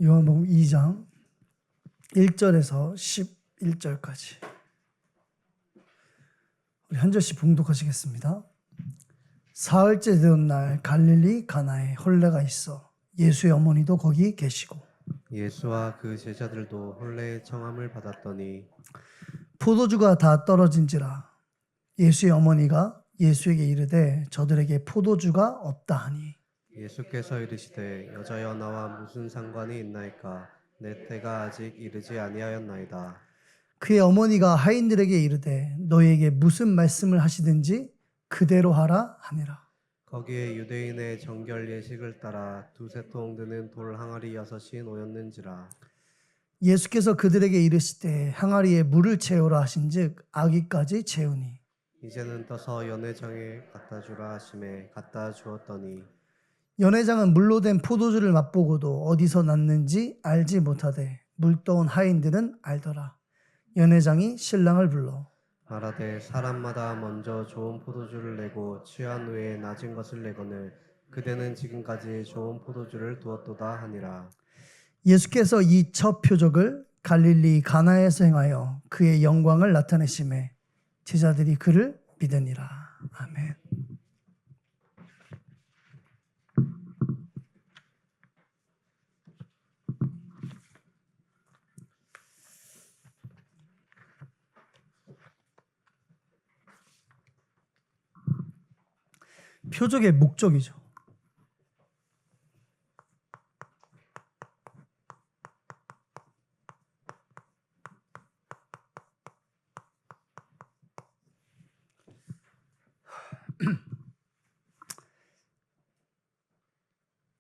요한복음 2장 1절에서 11절까지 우리 한 절씩 봉독하시겠습니다. 사흘째 되던 날 갈릴리 가나에 혼례가 있어 예수의 어머니도 거기 계시고 예수와 그 제자들도 혼례의 청함을 받았더니 포도주가 다 떨어진지라 예수의 어머니가 예수에게 이르되 저들에게 포도주가 없다 하니 예수께서 이르시되 여자여 나와 무슨 상관이 있나이까 내 때가 아직 이르지 아니하였나이다. 그의 어머니가 하인들에게 이르되 너희에게 무슨 말씀을 하시든지 그대로 하라 하니라. 거기에 유대인의 정결 예식을 따라 두세 통 드는 돌 항아리 6이 놓였는지라. 예수께서 그들에게 이르시되 항아리에 물을 채우라 하신즉 아기까지 채우니 이제는 떠서 연회장에 갖다 주라 하심에 갖다 주었더니 연회장은 물로 된 포도주를 맛보고도 어디서 났는지 알지 못하되 물 떠온 하인들은 알더라. 연회장이 신랑을 불러 말하되 사람마다 먼저 좋은 포도주를 내고 취한 후에 낮은 것을 내거늘 그대는 지금까지 좋은 포도주를 두었도다 하니라. 예수께서 이 첫 표적을 갈릴리 가나에서 행하여 그의 영광을 나타내심에 제자들이 그를 믿으니라. 아멘. 표적의 목적이죠.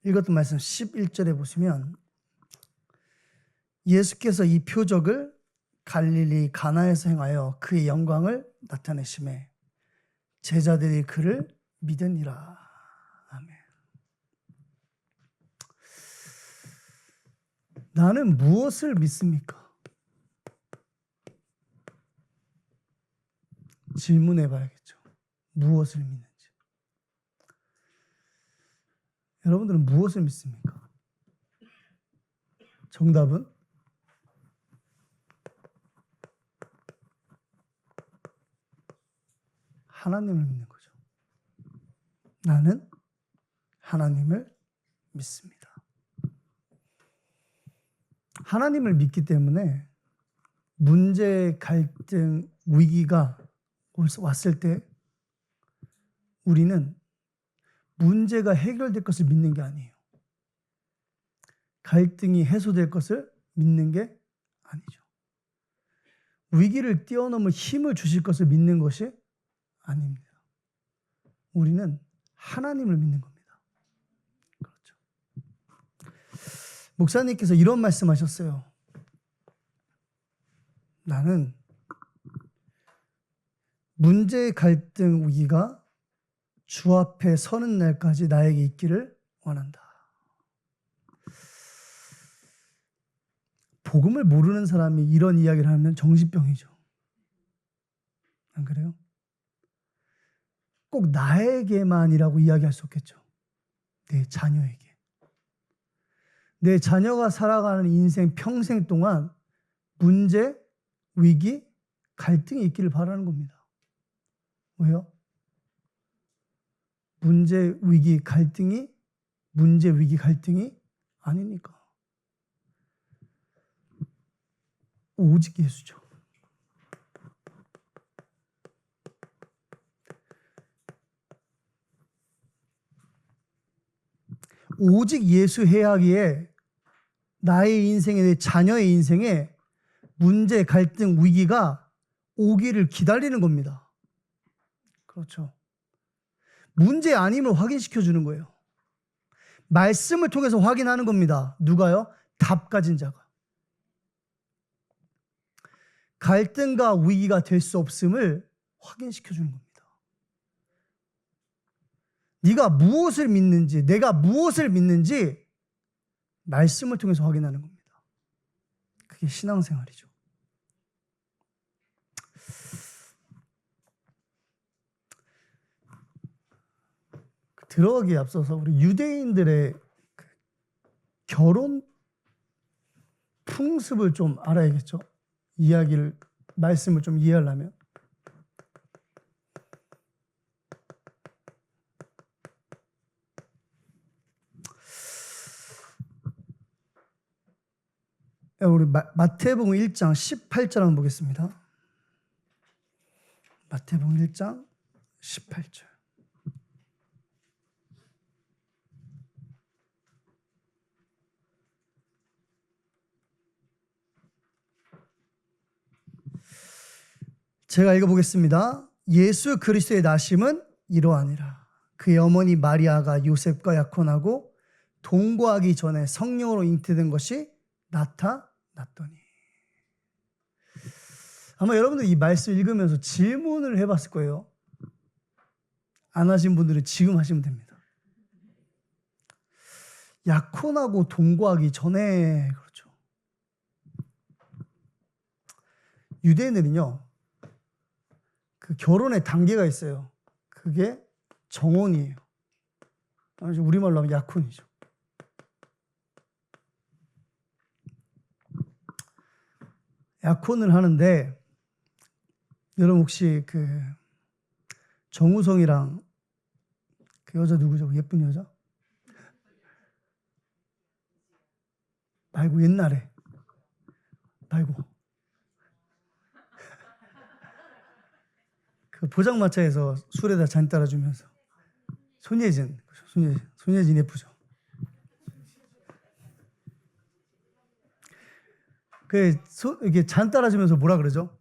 읽었던 말씀 11절에 보시면 예수께서 이 표적을 갈릴리 가나에서 행하여 그의 영광을 나타내심에 제자들이 그를 믿으니라. 아멘. 나는 무엇을 믿습니까? 질문해 봐야겠죠. 무엇을 믿는지. 여러분들은 무엇을 믿습니까? 정답은 하나님을 믿는 거죠. 나는 하나님을 믿습니다. 하나님을 믿기 때문에 문제, 갈등, 위기가 왔을 때 우리는 문제가 해결될 것을 믿는 게 아니에요. 갈등이 해소될 것을 믿는 게 아니죠. 위기를 뛰어넘을 힘을 주실 것을 믿는 것이 아닙니다. 우리는 하나님을 믿는 겁니다. 그렇죠. 목사님께서 이런 말씀하셨어요. 나는 문제, 갈등, 위기가 주 앞에 서는 날까지 나에게 있기를 원한다. 복음을 모르는 사람이 이런 이야기를 하면 정신병이죠. 안 그래요? 꼭 나에게만이라고 이야기할 수 없겠죠. 내 자녀에게. 내 자녀가 살아가는 인생 평생 동안 문제, 위기, 갈등이 있기를 바라는 겁니다. 왜요? 문제, 위기, 갈등이 아니니까. 오직 예수죠. 오직 예수 해야 하기에 나의 인생에, 내 자녀의 인생에 문제, 갈등, 위기가 오기를 기다리는 겁니다. 그렇죠. 문제 아님을 확인시켜 주는 거예요. 말씀을 통해서 확인하는 겁니다. 누가요? 답 가진 자가. 갈등과 위기가 될 수 없음을 확인시켜 주는 겁니다. 네가 무엇을 믿는지, 내가 무엇을 믿는지 말씀을 통해서 확인하는 겁니다. 그게 신앙생활이죠. 들어가기에 앞서서 우리 유대인들의 결혼 풍습을 좀 알아야겠죠. 말씀을 좀 이해하려면. 우리 마태복음 1장 18절 한번 보겠습니다. 마태복음 1장 18절. 제가 읽어보겠습니다. 예수 그리스도의 나심은 이러하니라. 그의 어머니 마리아가 요셉과 약혼하고 동거하기 전에 성령으로 잉태된 것이 나타났더니. 아마 여러분들 이 말씀 읽으면서 질문을 해봤을 거예요. 안 하신 분들은 지금 하시면 됩니다. 약혼하고 동거하기 전에, 그렇죠. 유대인들은요, 그 결혼의 단계가 있어요. 그게 정혼이에요. 우리말로 하면 약혼이죠. 약혼을 하는데, 여러분 혹시 그 정우성이랑 그 여자 누구죠? 예쁜 여자? 말고 옛날에 말고 그 포장마차에서 술에다 잔 따라주면서 손예진 예쁘죠? 이렇게 잔 따라주면서 뭐라 그러죠?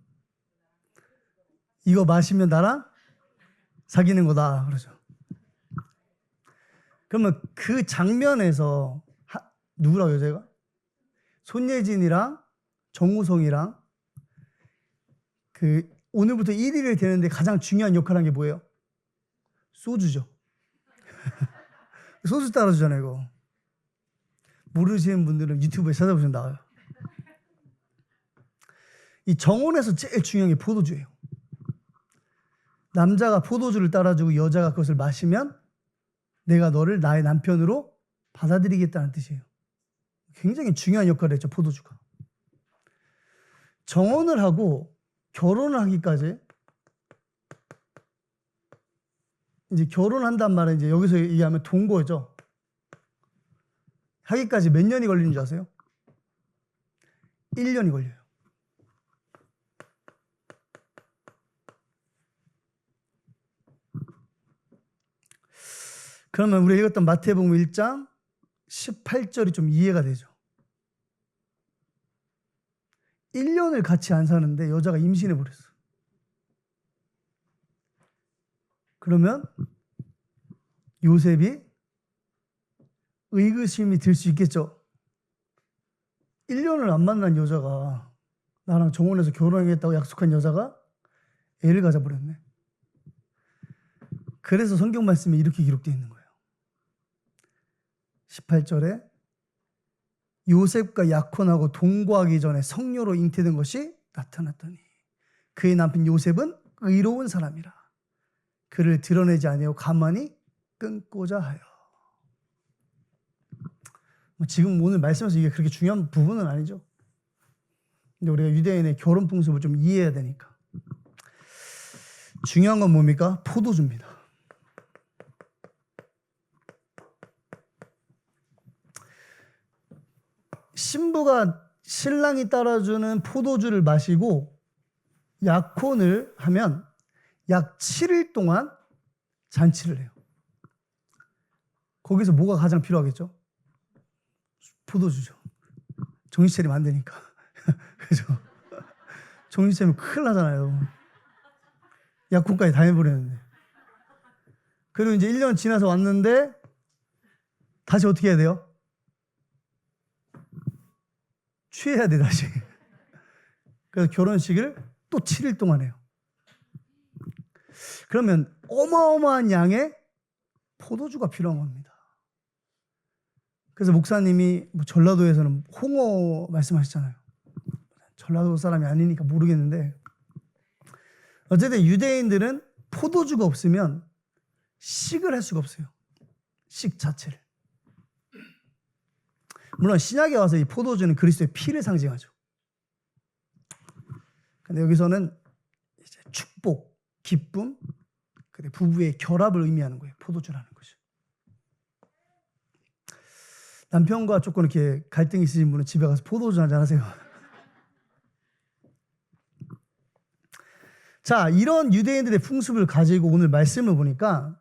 이거 마시면 나랑 사귀는 거다 그러죠. 그러면 그 장면에서 누구라고 여자가? 손예진이랑 정우성이랑 그 오늘부터 1위를 되는데 가장 중요한 역할을 한 게 뭐예요? 소주죠. 소주 따라주잖아요, 이거. 모르시는 분들은 유튜브에 찾아보시면 나와요. 이 정혼에서 제일 중요한 게 포도주예요. 남자가 포도주를 따라주고 여자가 그것을 마시면 내가 너를 나의 남편으로 받아들이겠다는 뜻이에요. 굉장히 중요한 역할을 했죠, 포도주가. 정혼을 하고 결혼을 하기까지, 이제 결혼한단 말은 이제 여기서 얘기하면 동거죠. 하기까지 몇 년이 걸리는 줄 아세요? 1년이 걸려요. 그러면 우리가 읽었던 마태복음 1장 18절이 좀 이해가 되죠. 1년을 같이 안 사는데 여자가 임신해 버렸어. 그러면 요셉이 의구심이 들 수 있겠죠. 1년을 안 만난 여자가, 나랑 정혼해서 결혼하겠다고 약속한 여자가 애를 가져버렸네. 그래서 성경 말씀에 이렇게 기록되어 있는 거예요. 18절에 요셉과 약혼하고 동거하기 전에 성녀로 잉태된 것이 나타났더니 그의 남편 요셉은 의로운 사람이라 그를 드러내지 아니하고 가만히 끊고자 하여. 지금 오늘 말씀에서 이게 그렇게 중요한 부분은 아니죠. 근데 우리가 유대인의 결혼 풍습을 좀 이해해야 되니까. 중요한 건 뭡니까? 포도주입니다. 신부가 신랑이 따라주는 포도주를 마시고 약혼을 하면 약 7일 동안 잔치를 해요. 거기서 뭐가 가장 필요하겠죠? 포도주죠. 정신 차리면 안 되니까. 그죠? 정신 차리면 큰일 나잖아요. 약혼까지 다 해버렸는데. 그리고 이제 1년 지나서 왔는데 다시 어떻게 해야 돼요? 취해야 돼, 다시. 그래서 결혼식을 또 7일 동안 해요. 그러면 어마어마한 양의 포도주가 필요한 겁니다. 그래서 목사님이 전라도에서는 홍어 말씀하셨잖아요. 전라도 사람이 아니니까 모르겠는데, 어쨌든 유대인들은 포도주가 없으면 식을 할 수가 없어요. 식 자체를. 물론 신약에 와서 이 포도주는 그리스도의 피를 상징하죠. 근데 여기서는 이제 축복, 기쁨, 그리고 부부의 결합을 의미하는 거예요. 포도주라는 것이. 남편과 조금 이렇게 갈등이 있으신 분은 집에 가서 포도주 한잔 하세요. 자, 이런 유대인들의 풍습을 가지고 오늘 말씀을 보니까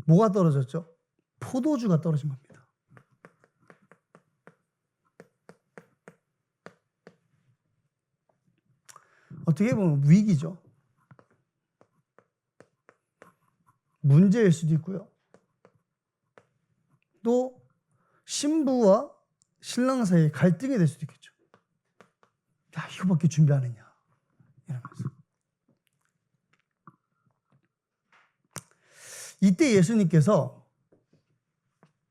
뭐가 떨어졌죠? 포도주가 떨어진 겁니다. 어떻게 보면 위기죠. 문제일 수도 있고요. 또 신부와 신랑 사이에 갈등이 될 수도 있겠죠. 야, 이거밖에 준비 안 했냐 이러면서. 이때 예수님께서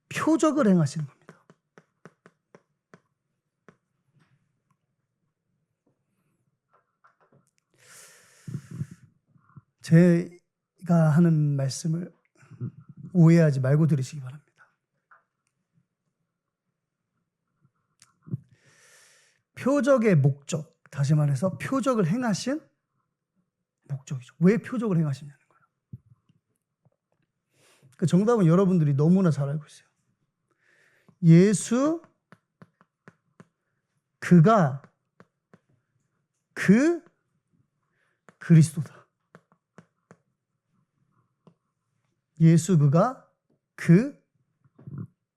표적을 행하시는 겁니다. 제가 하는 말씀을 오해하지 말고 들으시기 바랍니다. 표적의 목적, 다시 말해서 표적을 행하신 목적이죠. 왜 표적을 행하시냐는 거예요. 그 정답은 여러분들이 너무나 잘 알고 있어요. 예수 그가 그 그리스도다. 예수 그가 그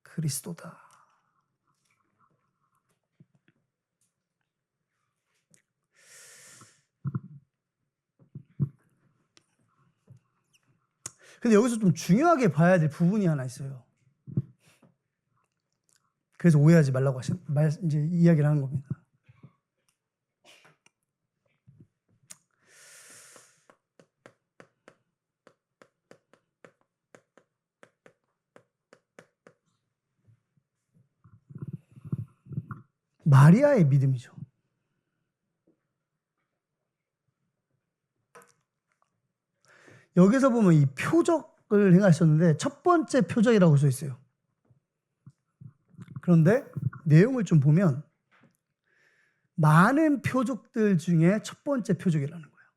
그리스도다. 근데 여기서 좀 중요하게 봐야 될 부분이 하나 있어요. 그래서 오해하지 말라고 이제 이야기를 하는 겁니다. 마리아의 믿음이죠. 여기서 보면 이 표적을 행하셨는데 첫 번째 표적이라고 써 있어요. 그런데 내용을 좀 보면 많은 표적들 중에 첫 번째 표적이라는 거예요.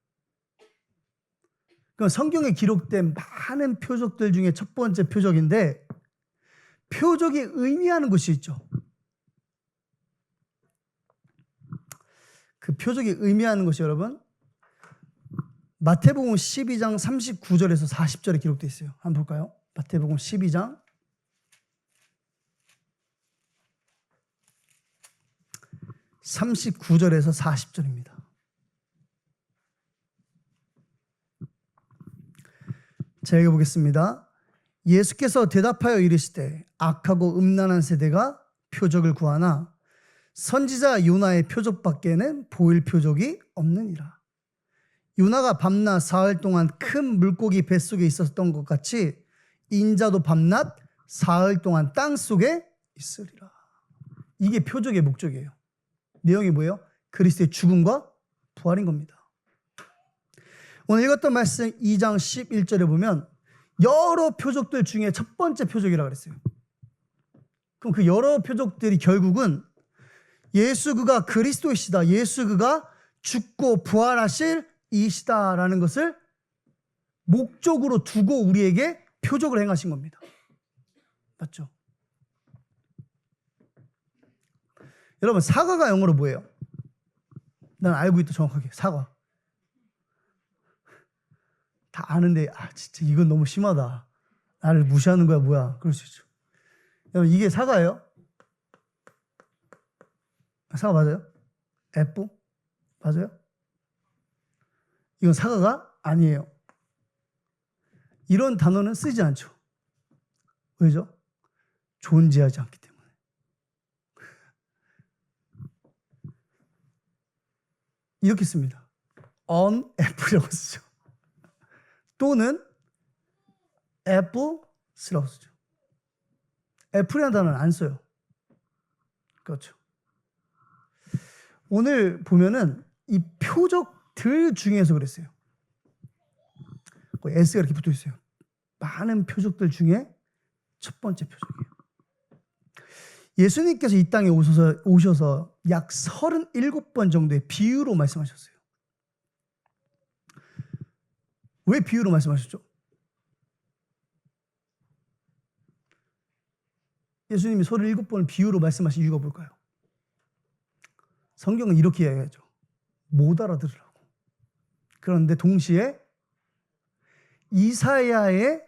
그럼 성경에 기록된 많은 표적들 중에 첫 번째 표적인데 표적이 의미하는 것이 있죠. 그 표적이 의미하는 것이 여러분 마태복음 12장 39절에서 40절에 기록되어 있어요. 한번 볼까요? 마태복음 12장 39절에서 40절입니다. 자, 읽어보겠습니다. 예수께서 대답하여 이르시되 악하고 음란한 세대가 표적을 구하나 선지자 요나의 표적밖에는 보일 표적이 없느니라. 요나가 밤낮 사흘 동안 큰 물고기 뱃속에 있었던 것 같이 인자도 밤낮 사흘 동안 땅속에 있으리라. 이게 표적의 목적이에요. 내용이 뭐예요? 그리스도의 죽음과 부활인 겁니다. 오늘 읽었던 말씀 2장 11절에 보면 여러 표적들 중에 첫 번째 표적이라고 그랬어요. 그럼 그 여러 표적들이 결국은 예수 그가 그리스도이시다. 예수 그가 죽고 부활하실 이시다라는 것을 목적으로 두고 우리에게 표적을 행하신 겁니다. 맞죠? 여러분 사과가 영어로 뭐예요? 난 알고 있다 정확하게. 사과. 다 아는데 진짜 이건 너무 심하다. 나를 무시하는 거야 뭐야. 그럴 수 있죠. 여러분 이게 사과예요? 사과 맞아요? 애플? 맞아요? 이건 사과가 아니에요. 이런 단어는 쓰지 않죠. 왜죠? 존재하지 않기 때문에. 이렇게 씁니다. on apple이라고 쓰죠. 또는 apple스라고 쓰죠. 애플이라는 단어는 안 써요. 그렇죠. 오늘 보면은 이 표적들 중에서 그랬어요. S가 이렇게 붙어 있어요. 많은 표적들 중에 첫 번째 표적이에요. 예수님께서 이 땅에 오셔서 약 37번 정도의 비유로 말씀하셨어요. 왜 비유로 말씀하셨죠? 예수님이 37번을 비유로 말씀하신 이유가 뭘까요? 성경은 이렇게 이야기하죠. 못 알아들으라고. 그런데 동시에 이사야의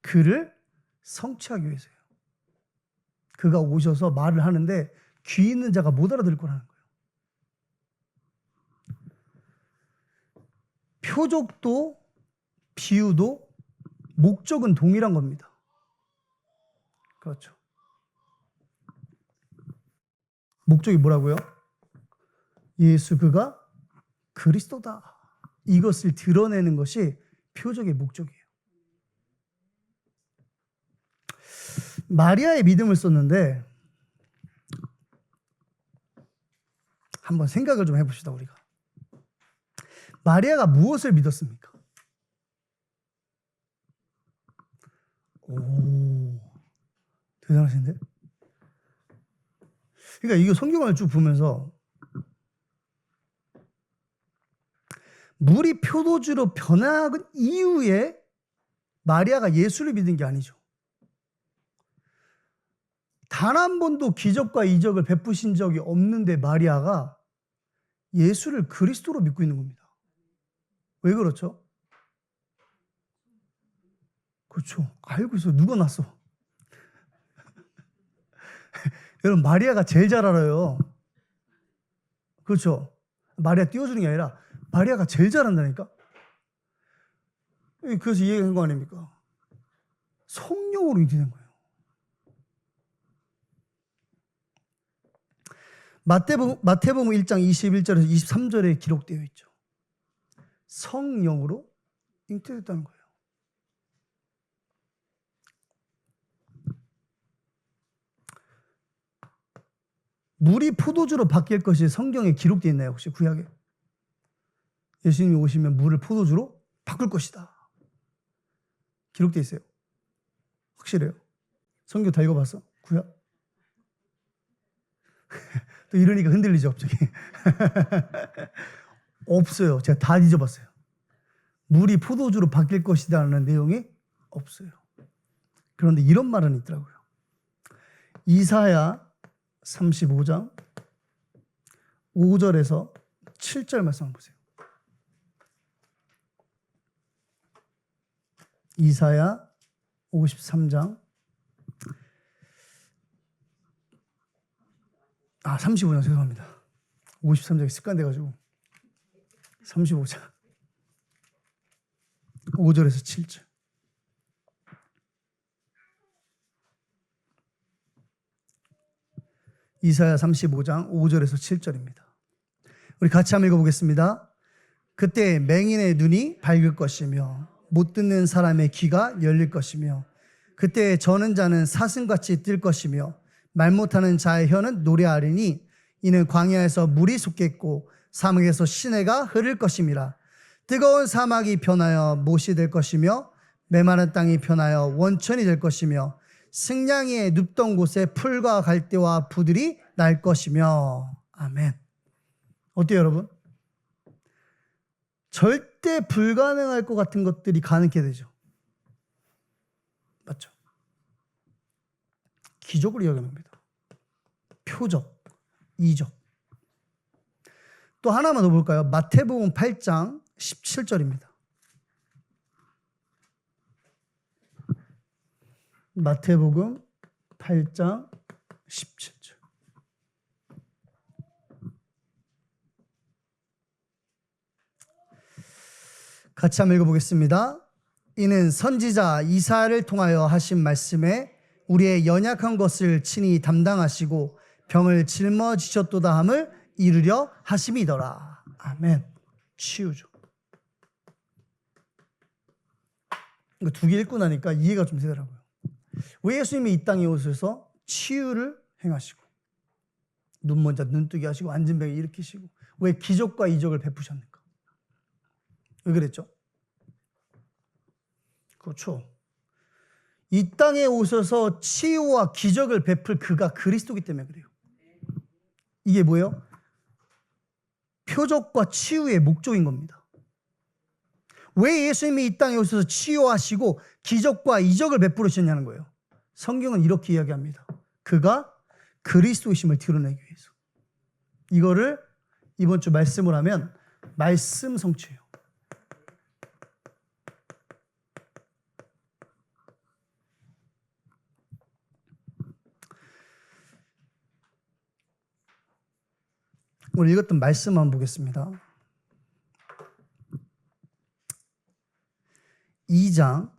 글을 성취하기 위해서예요. 그가 오셔서 말을 하는데 귀 있는 자가 못 알아들을 거라는 거예요. 표적도 비유도 목적은 동일한 겁니다. 그렇죠. 목적이 뭐라고요? 예수 그가 그리스도다. 이것을 드러내는 것이 표적의 목적이에요. 마리아의 믿음을 썼는데 한번 생각을 좀 해봅시다. 우리가 마리아가 무엇을 믿었습니까? 오, 대단하신데? 그러니까 이거 성경을 쭉 보면서 물이 포도주로 변한 이후에 마리아가 예수를 믿은 게 아니죠. 단 한 번도 기적과 이적을 베푸신 적이 없는데 마리아가 예수를 그리스도로 믿고 있는 겁니다. 왜 그렇죠? 그렇죠. 알고 있어요. 누가 났어? 여러분, 마리아가 제일 잘 알아요. 그렇죠. 마리아 띄워주는 게 아니라 마리아가 제일 잘한다니까. 그래서 이해한 거 아닙니까? 성령으로 인도된 거예요. 마태복음 1장 21절에서 23절에 기록되어 있죠. 성령으로 잉태됐다는 거예요. 물이 포도주로 바뀔 것이 성경에 기록되어 있나요? 혹시 구약에? 예수님이 오시면 물을 포도주로 바꿀 것이다. 기록되어 있어요. 확실해요. 성경 다 읽어봤어? 구약? 또 이러니까 흔들리죠, 갑자기. 없어요. 제가 다 잊어봤어요. 물이 포도주로 바뀔 것이다라는 내용이 없어요. 그런데 이런 말은 있더라고요. 이사야 35장 5절에서 7절 말씀 한번 보세요. 이사야 53장 35장 죄송합니다. 53장이 습관돼가지고 35장 5절에서 7절. 이사야 35장 5절에서 7절입니다. 우리 같이 한번 읽어보겠습니다. 그때 맹인의 눈이 밝을 것이며 못 듣는 사람의 귀가 열릴 것이며 그때 저는 자는 사슴같이 뛸 것이며 말 못하는 자의 혀는 노래하리니 이는 광야에서 물이 솟겠고 사막에서 시내가 흐를 것임이라. 뜨거운 사막이 변하여 못이 될 것이며 메마른 땅이 변하여 원천이 될 것이며 승냥이의 눕던 곳에 풀과 갈대와 부들이 날 것이며. 아멘. 어때요, 여러분? 절대 불가능할 것 같은 것들이 가능하게 되죠. 맞죠? 기적을 이야기하는 겁니다. 표적, 이적. 또 하나만 더 볼까요? 마태복음 8장 17절입니다. 마태복음 8장 17절. 같이 한번 읽어보겠습니다. 이는 선지자 이사야를 통하여 하신 말씀에 우리의 연약한 것을 친히 담당하시고 병을 짊어지셨도다 함을 이루려 하심이더라. 아멘. 치유죠. 이거 두 개 읽고 나니까 이해가 좀 되더라고요. 왜 예수님이 이 땅에 오셔서 치유를 행하시고 눈먼 자 눈뜨게 하시고 앉은 병을 일으키시고 왜 기적과 이적을 베푸셨는가? 왜 그랬죠? 그렇죠. 이 땅에 오셔서 치유와 기적을 베풀 그가 그리스도이기 때문에 그래요. 이게 뭐예요? 표적과 치유의 목적인 겁니다. 왜 예수님이 이 땅에 오셔서 치유하시고 기적과 이적을 베풀으셨냐는 거예요. 성경은 이렇게 이야기합니다. 그가 그리스도이심을 드러내기 위해서. 이거를 이번 주 말씀을 하면 말씀 성취예요. 오늘 읽었던 말씀 한번 보겠습니다. 2장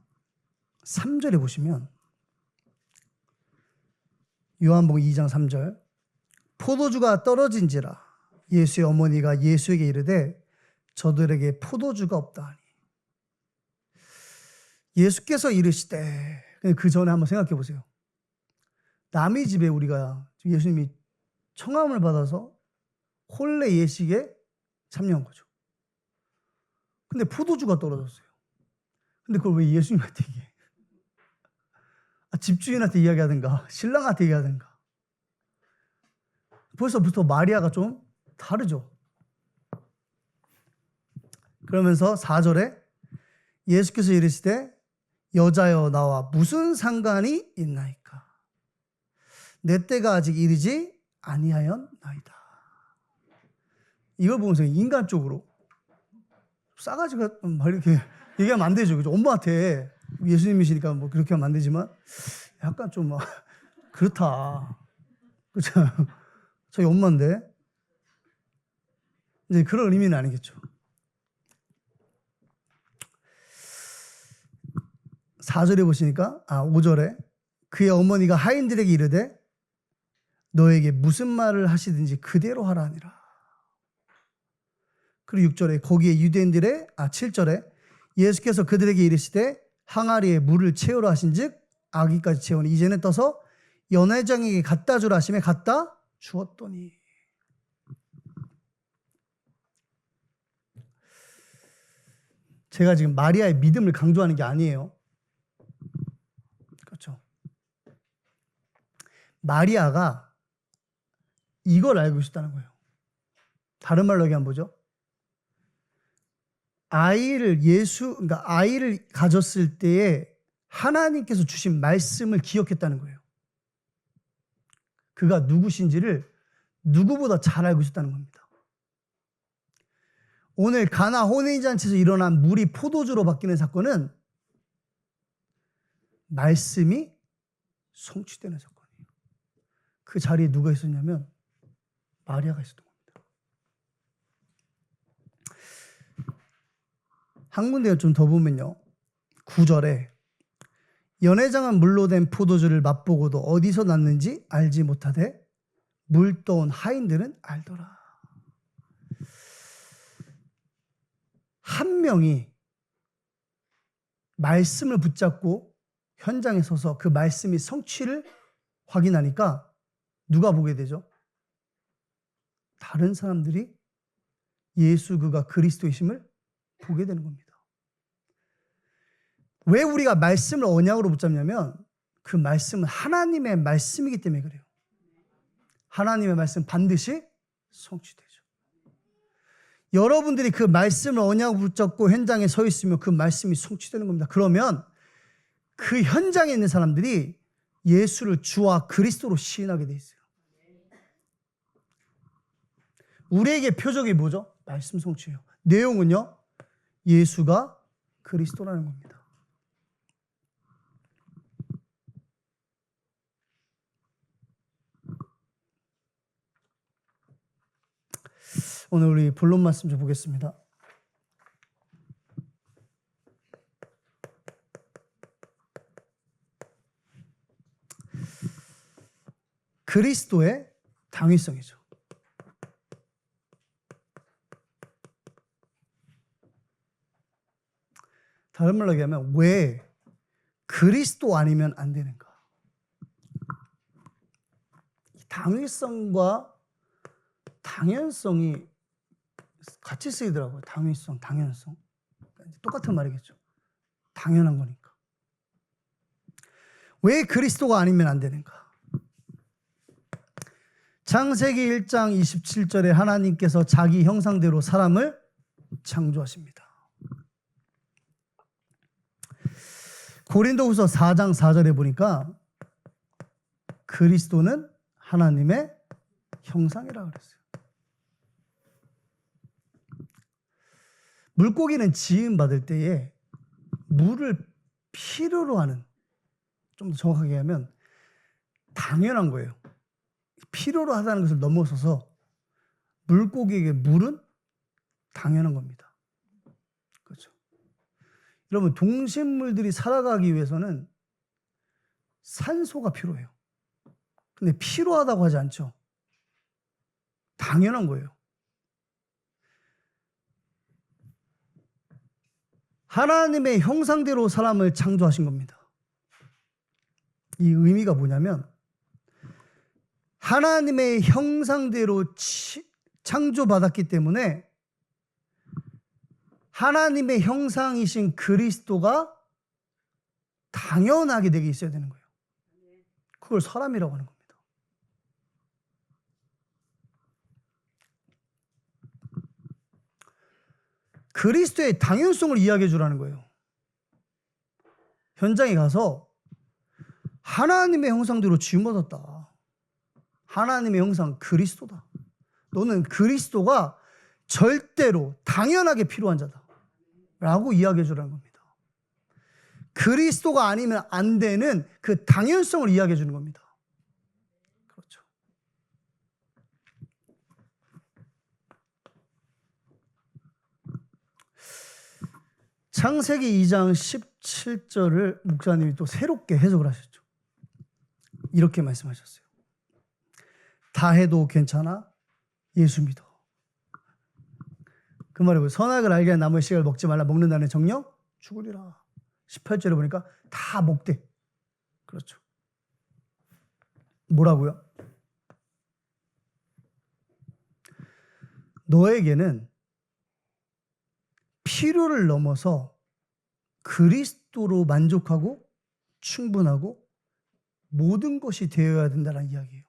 3절에 보시면 요한복음 2장 3절 포도주가 떨어진지라 예수의 어머니가 예수에게 이르되 저들에게 포도주가 없다 하니 예수께서 이르시되 그 전에 한번 생각해 보세요. 남의 집에 우리가 예수님이 청함을 받아서 혼례 예식에 참여한 거죠. 근데 포도주가 떨어졌어요. 근데 그걸 왜 예수님한테 얘기해? 집주인한테 이야기하든가 신랑한테 얘기하든가. 벌써부터 마리아가 좀 다르죠. 그러면서 4절에 예수께서 이르시되 여자여 나와 무슨 상관이 있나이까? 내 때가 아직 이르지 아니하였나이다. 이걸 보면서 인간적으로 싸가지가 막 이렇게 얘기하면 안 되죠. 그죠? 엄마한테 예수님이시니까 뭐 그렇게 하면 안 되지만 약간 좀 막 그렇다. 그렇죠? 저희 엄마인데 이제 그런 의미는 아니겠죠. 4절에 보시니까 5절에 그의 어머니가 하인들에게 이르되 너에게 무슨 말을 하시든지 그대로 하라 하니라. 그리고 6절에 거기에 유대인들의 7절에 예수께서 그들에게 이르시되 항아리에 물을 채우라 하신즉 아기까지 채우니 이제는 떠서 연회장에게 갖다 주라 하시매 갖다 주었더니. 제가 지금 마리아의 믿음을 강조하는 게 아니에요. 그렇죠. 마리아가 이걸 알고 있었다는 거예요. 다른 말로 얘기하면 뭐죠? 그러니까 아이를 가졌을 때에 하나님께서 주신 말씀을 기억했다는 거예요. 그가 누구신지를 누구보다 잘 알고 있었다는 겁니다. 오늘 가나 혼인잔치에서 일어난 물이 포도주로 바뀌는 사건은 말씀이 성취되는 사건이에요. 그 자리에 누가 있었냐면 마리아가 있었던 겁니다. 한 군데 좀 더 보면요. 9절에 연회장한 물로 된 포도주를 맛보고도 어디서 났는지 알지 못하되 물 떠온 하인들은 알더라. 한 명이 말씀을 붙잡고 현장에 서서 그 말씀이 성취를 확인하니까 누가 보게 되죠? 다른 사람들이 예수 그가 그리스도이심을 보게 되는 겁니다. 왜 우리가 말씀을 언약으로 붙잡냐면 그 말씀은 하나님의 말씀이기 때문에 그래요. 하나님의 말씀 반드시 성취되죠. 여러분들이 그 말씀을 언약으로 붙잡고 현장에 서 있으면 그 말씀이 성취되는 겁니다. 그러면 그 현장에 있는 사람들이 예수를 주와 그리스도로 시인하게 돼 있어요. 우리에게 표적이 뭐죠? 말씀 성취예요. 내용은요, 예수가 그리스도라는 겁니다. 오늘 우리 본론 말씀 좀 보겠습니다. 그리스도의 당위성이죠. 다른 말로 얘기하면 왜 그리스도 아니면 안 되는가? 당위성과 당연성이 같이 쓰이더라고요. 당위성, 당연성. 똑같은 말이겠죠. 당연한 거니까. 왜 그리스도가 아니면 안 되는가? 창세기 1장 27절에 하나님께서 자기 형상대로 사람을 창조하십니다. 고린도후서 4장 4절에 보니까 그리스도는 하나님의 형상이라 그랬어요. 물고기는 지음 받을 때에 물을 필요로 하는, 좀 더 정확하게 하면 당연한 거예요. 필요로 하다는 것을 넘어서서 물고기에게 물은 당연한 겁니다. 그렇죠. 여러분, 동식물들이 살아가기 위해서는 산소가 필요해요. 근데 필요하다고 하지 않죠. 당연한 거예요. 하나님의 형상대로 사람을 창조하신 겁니다. 이 의미가 뭐냐면 하나님의 형상대로 창조받았기 때문에 하나님의 형상이신 그리스도가 당연하게 내게 있어야 되는 거예요. 그걸 사람이라고 하는 겁니다. 그리스도의 당연성을 이야기해 주라는 거예요. 현장에 가서 하나님의 형상대로 지음받았다. 하나님의 형상 그리스도다. 너는 그리스도가 절대로 당연하게 필요한 자다. 라고 이야기해 주라는 겁니다. 그리스도가 아니면 안 되는 그 당연성을 이야기해 주는 겁니다. 그렇죠. 창세기 2장 17절을 목사님이 또 새롭게 해석을 하셨죠. 이렇게 말씀하셨어요. 다 해도 괜찮아? 예수 믿어. 그 말이 뭐예요? 선악을 알게 한 나무의 씨를 먹지 말라. 먹는다는 정령 죽으리라. 18절에 보니까 다 먹대. 그렇죠. 뭐라고요? 너에게는 필요를 넘어서 그리스도로 만족하고 충분하고 모든 것이 되어야 된다는 이야기예요.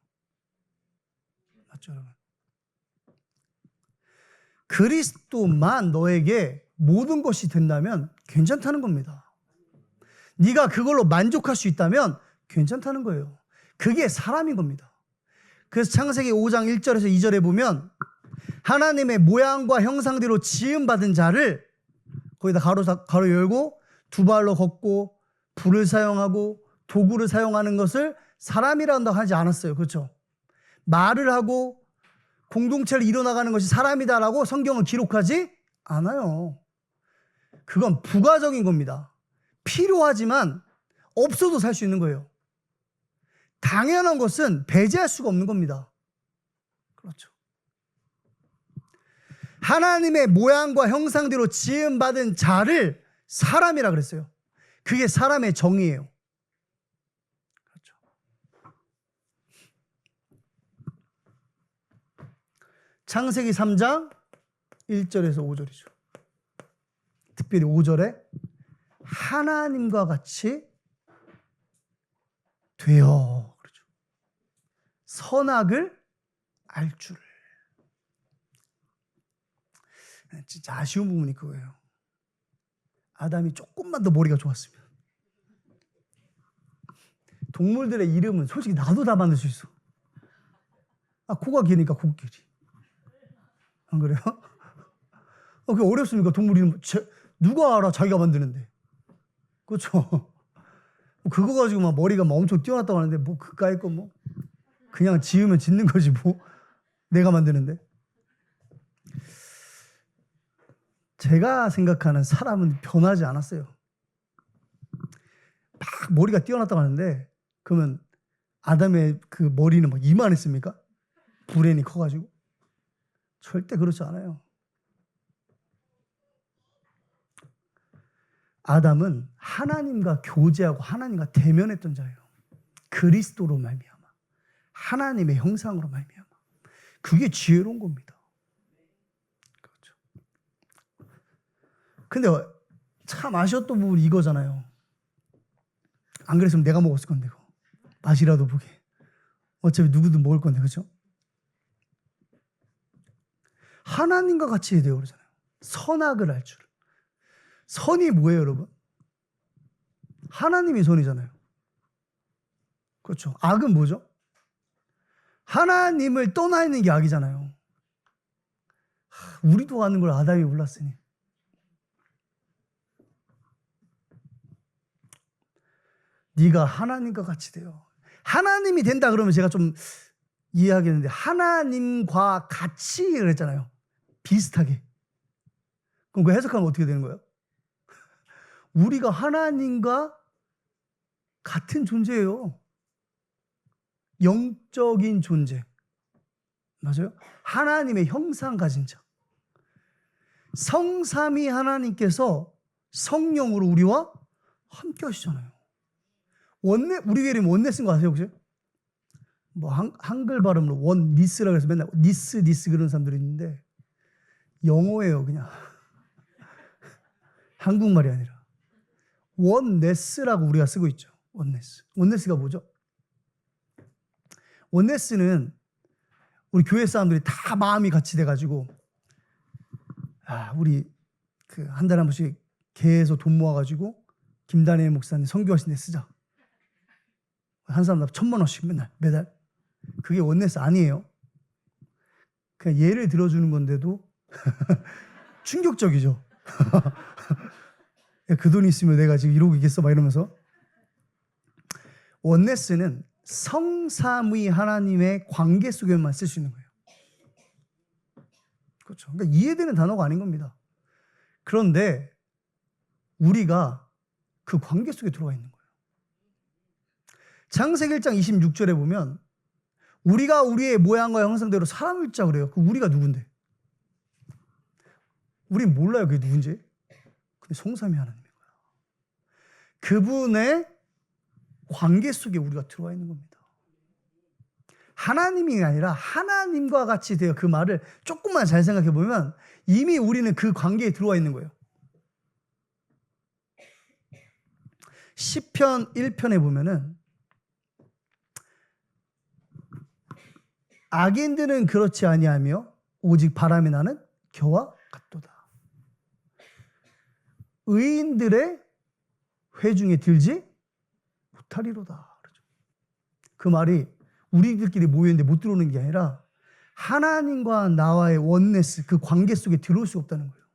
맞죠, 여러분? 그리스도만 너에게 모든 것이 된다면 괜찮다는 겁니다. 네가 그걸로 만족할 수 있다면 괜찮다는 거예요. 그게 사람인 겁니다. 그래서 창세기 5장 1절에서 2절에 보면 하나님의 모양과 형상대로 지음받은 자를 거기다 가로 열고 두 발로 걷고 불을 사용하고 도구를 사용하는 것을 사람이라고 하지 않았어요. 그렇죠? 말을 하고 공동체를 이뤄나가는 것이 사람이다라고 성경을 기록하지 않아요. 그건 부가적인 겁니다. 필요하지만 없어도 살 수 있는 거예요. 당연한 것은 배제할 수가 없는 겁니다. 그렇죠. 하나님의 모양과 형상대로 지음받은 자를 사람이라 그랬어요. 그게 사람의 정의예요. 그렇죠. 창세기 3장 1절에서 5절이죠. 특별히 5절에 하나님과 같이 되어 그렇죠. 선악을 알 줄을. 진짜 아쉬운 부분이 그거예요. 아담이 조금만 더 머리가 좋았으면. 동물들의 이름은 솔직히 나도 다 만들 수 있어. 코가 기니까 코끼리. 안 그래요? 그게 어렵습니까? 동물 이름. 누가 알아? 자기가 만드는데. 그렇죠? 그거 가지고 막 머리가 막 엄청 뛰어났다고 하는데 뭐 그까이 거 뭐 그냥 지으면 짓는 거지 뭐. 내가 만드는데. 제가 생각하는 사람은 변하지 않았어요. 막 머리가 뛰어났다고 하는데 그러면 아담의 그 머리는 막 이만했습니까? 브레인이 커가지고. 절대 그렇지 않아요. 아담은 하나님과 교제하고 하나님과 대면했던 자예요. 그리스도로 말미암아. 하나님의 형상으로 말미암아. 그게 지혜로운 겁니다. 그렇죠. 근데 참 아쉬웠던 부분이 이거잖아요. 안 그랬으면 내가 먹었을 건데 그거. 맛이라도 보게. 어차피 누구든 먹을 건데 그렇죠? 하나님과 같이 해야 돼요 그러잖아요. 선악을 알 줄. 선이 뭐예요 여러분? 하나님이 선이잖아요. 그렇죠. 악은 뭐죠? 하나님을 떠나 있는 게 악이잖아요. 우리도 아는 걸 아담이 몰랐으니. 네가 하나님과 같이 돼요. 하나님이 된다 그러면 제가 좀 이해하겠는데 하나님과 같이 그랬잖아요. 비슷하게. 그럼 그 해석하면 어떻게 되는 거예요? 우리가 하나님과 같은 존재예요. 영적인 존재. 맞아요? 하나님의 형상 가진 자. 성삼위 하나님께서 성령으로 우리와 함께 하시잖아요. 우리 교회 이름 원네스인 거 아세요 혹시? 뭐 한글 발음으로 원니스라고 해서 맨날 니스 그런 사람들이 있는데 영어예요 그냥. 한국말이 아니라. 원네스라고 우리가 쓰고 있죠. 원네스. 원네스가 뭐죠? 원네스는 우리 교회 사람들이 다 마음이 같이 돼가지고 우리 그 한 달에 한 번씩 개에서 돈 모아가지고 김단일 목사님 선교하신 데 쓰자. 한 사람당 1,000,000원씩 매달. 그게 원네스 아니에요. 그냥 예를 들어주는 건데도 충격적이죠. 그 돈 있으면 내가 지금 이러고 있겠어 막 이러면서. 원네스는 성삼위 하나님의 관계 속에만 쓸 수 있는 거예요. 그렇죠. 그러니까 이해되는 단어가 아닌 겁니다. 그런데 우리가 그 관계 속에 들어와 있는 거예요. 창세기 1장 26절에 보면 우리가 우리의 모양과 형상대로 사람을 짜 그래요. 그 우리가 누군데? 우린 몰라요 그게 누군지. 근데 성삼위 하나님인 거야. 그분의 관계 속에 우리가 들어와 있는 겁니다. 하나님이 아니라 하나님과 같이 되어 그 말을 조금만 잘 생각해 보면 이미 우리는 그 관계에 들어와 있는 거예요. 시편 1편에 보면은 악인들은 그렇지 아니하며 오직 바람이 나는 겨와 같도다. 의인들의 회중에 들지 못하리로다. 그 말이 우리들끼리 모여있는데 못 들어오는 게 아니라 하나님과 나와의 원네스 그 관계 속에 들어올 수 없다는 거예요.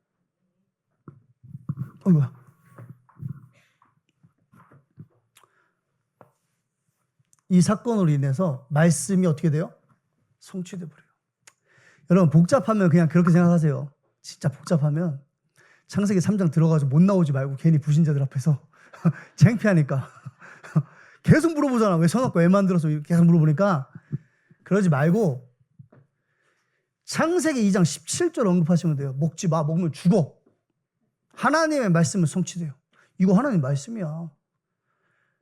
어이구야. 이 사건으로 인해서 말씀이 어떻게 돼요? 성취돼 버려요. 여러분 복잡하면 그냥 그렇게 생각하세요. 진짜 복잡하면 창세기 3장 들어가서 못 나오지 말고 괜히 불신자들 앞에서 창피하니까 계속 물어보잖아. 왜 선악과 왜 만들어서 계속 물어보니까 그러지 말고 창세기 2장 17절 언급하시면 돼요. 먹지 마. 먹으면 죽어. 하나님의 말씀은 성취돼요. 이거 하나님 말씀이야.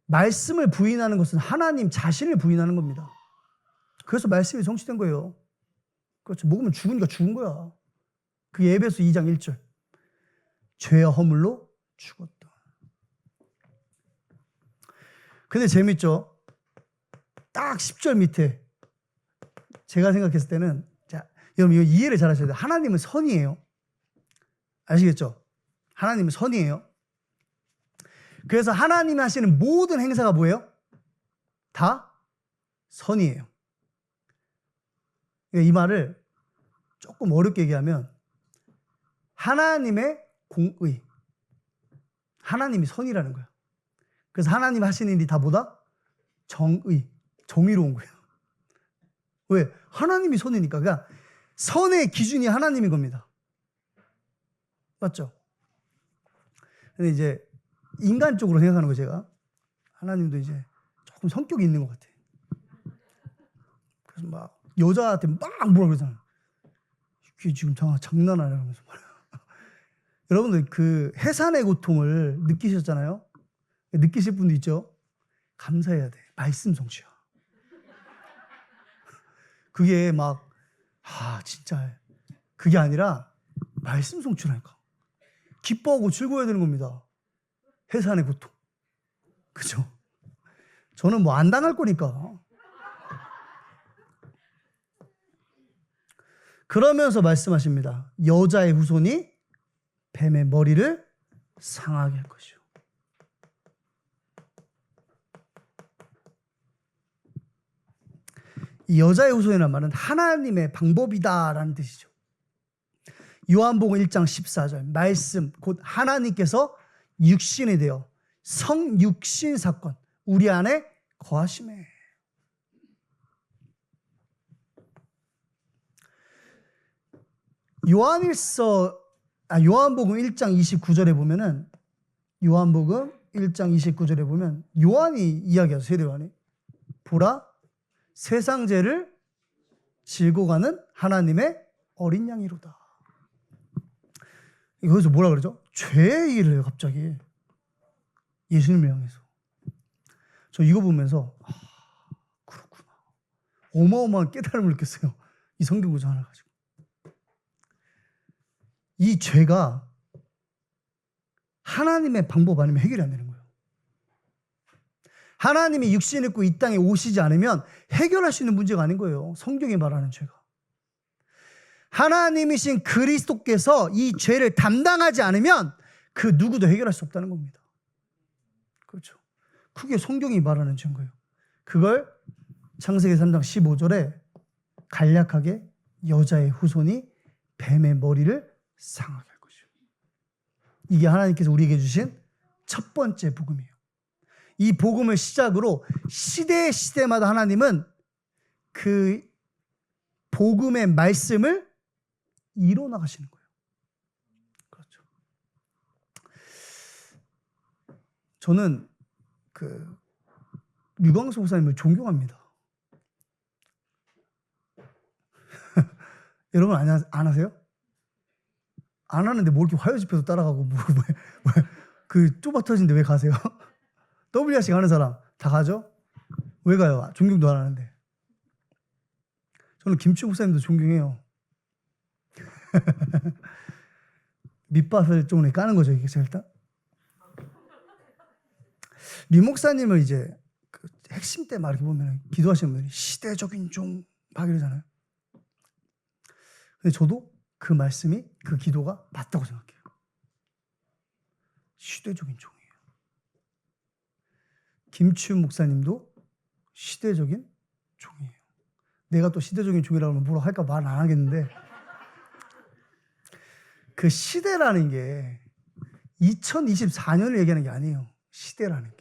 말씀을 부인하는 것은 하나님 자신을 부인하는 겁니다. 그래서 말씀이 성취된 거예요. 그렇죠. 먹으면 죽으니까 죽은 거야. 그게 에베소 2장 1절. 죄와 허물로 죽었다. 근데 재밌죠? 딱 10절 밑에 제가 생각했을 때는 자, 여러분 이거 이해를 잘 하셔야 돼요. 하나님은 선이에요. 아시겠죠? 하나님은 선이에요. 그래서 하나님이 하시는 모든 행사가 뭐예요? 다 선이에요. 이 말을 조금 어렵게 얘기하면 하나님의 공의, 하나님이 선이라는 거예요. 그래서 하나님 하시는 일이 다 뭐다? 정의로운 거예요. 왜? 하나님이 선이니까. 그러니까 선의 기준이 하나님인 겁니다. 맞죠? 근데 이제 인간적으로 생각하는 거 제가 하나님도 이제 조금 성격이 있는 것 같아. 그래서 막 여자한테 막 뭐라 그러잖아. 이게 지금 장난 아니야. 그러면서 여러분들 그 해산의 고통을 느끼셨잖아요. 느끼실 분도 있죠. 감사해야 돼. 말씀 성취야. 그게 막 진짜 그게 아니라 말씀 성취라니까. 기뻐하고 즐거워야 되는 겁니다. 해산의 고통. 그죠? 저는 뭐 안 당할 거니까. 그러면서 말씀하십니다. 여자의 후손이 뱀의 머리를 상하게 할 것이요. 이 여자의 후손이라는 말은 하나님의 방법이다라는 뜻이죠. 요한복음 1장 14절 말씀 곧 하나님께서 육신이 되어 성육신 사건 우리 안에 거하심에. 요한복음 1장 29절에 보면은 요한복음 1장 29절에 보면 요한이 이야기하죠. 세례 요한이 보라 세상 죄를 지고 가는 하나님의 어린 양이로다. 여기서 뭐라 그러죠? 죄의 일을 해요. 갑자기 예수님을 향해서. 저 이거 보면서 그렇구나. 어마어마한 깨달음을 느꼈어요. 이 성경 구절 하나 가지고. 이 죄가 하나님의 방법 아니면 해결이 안 되는 거예요. 하나님이 육신 입고 이 땅에 오시지 않으면 해결할 수 있는 문제가 아닌 거예요. 성경이 말하는 죄가. 하나님이신 그리스도께서 이 죄를 담당하지 않으면 그 누구도 해결할 수 없다는 겁니다. 그렇죠. 그게 성경이 말하는 죄인 거예요. 그걸 창세기 3장 15절에 간략하게 여자의 후손이 뱀의 머리를 상하게 할 것이요. 이게 하나님께서 우리에게 주신 첫 번째 복음이에요. 이 복음을 시작으로 시대마다 하나님은 그 복음의 말씀을 이뤄나가시는 거예요. 그렇죠. 저는 그 류광수 목사님을 존경합니다. 여러분 안 하세요? 안 하는데 뭐 이렇게 화요 집회도 따라가고 그 좁아 터진데 왜 가세요? WRC 가는 사람 다 가죠? 왜 가요? 존경도 안 하는데. 저는 김치 목사님도 존경해요. 밑밭을 좀 까는 거죠, 이게 일단. 류 목사님을 이제 그 핵심 때 막 이렇게 보면 기도하시는 분이 시대적인 종 막 이러잖아요. 근데 저도 그 말씀이 그 기도가 맞다고 생각해요. 시대적인 종이에요. 김치훈 목사님도 시대적인 종이에요. 내가 또 시대적인 종이라고 하면 뭐라 할까 말 안 하겠는데 그 시대라는 게 2024년을 얘기하는 게 아니에요. 시대라는 게.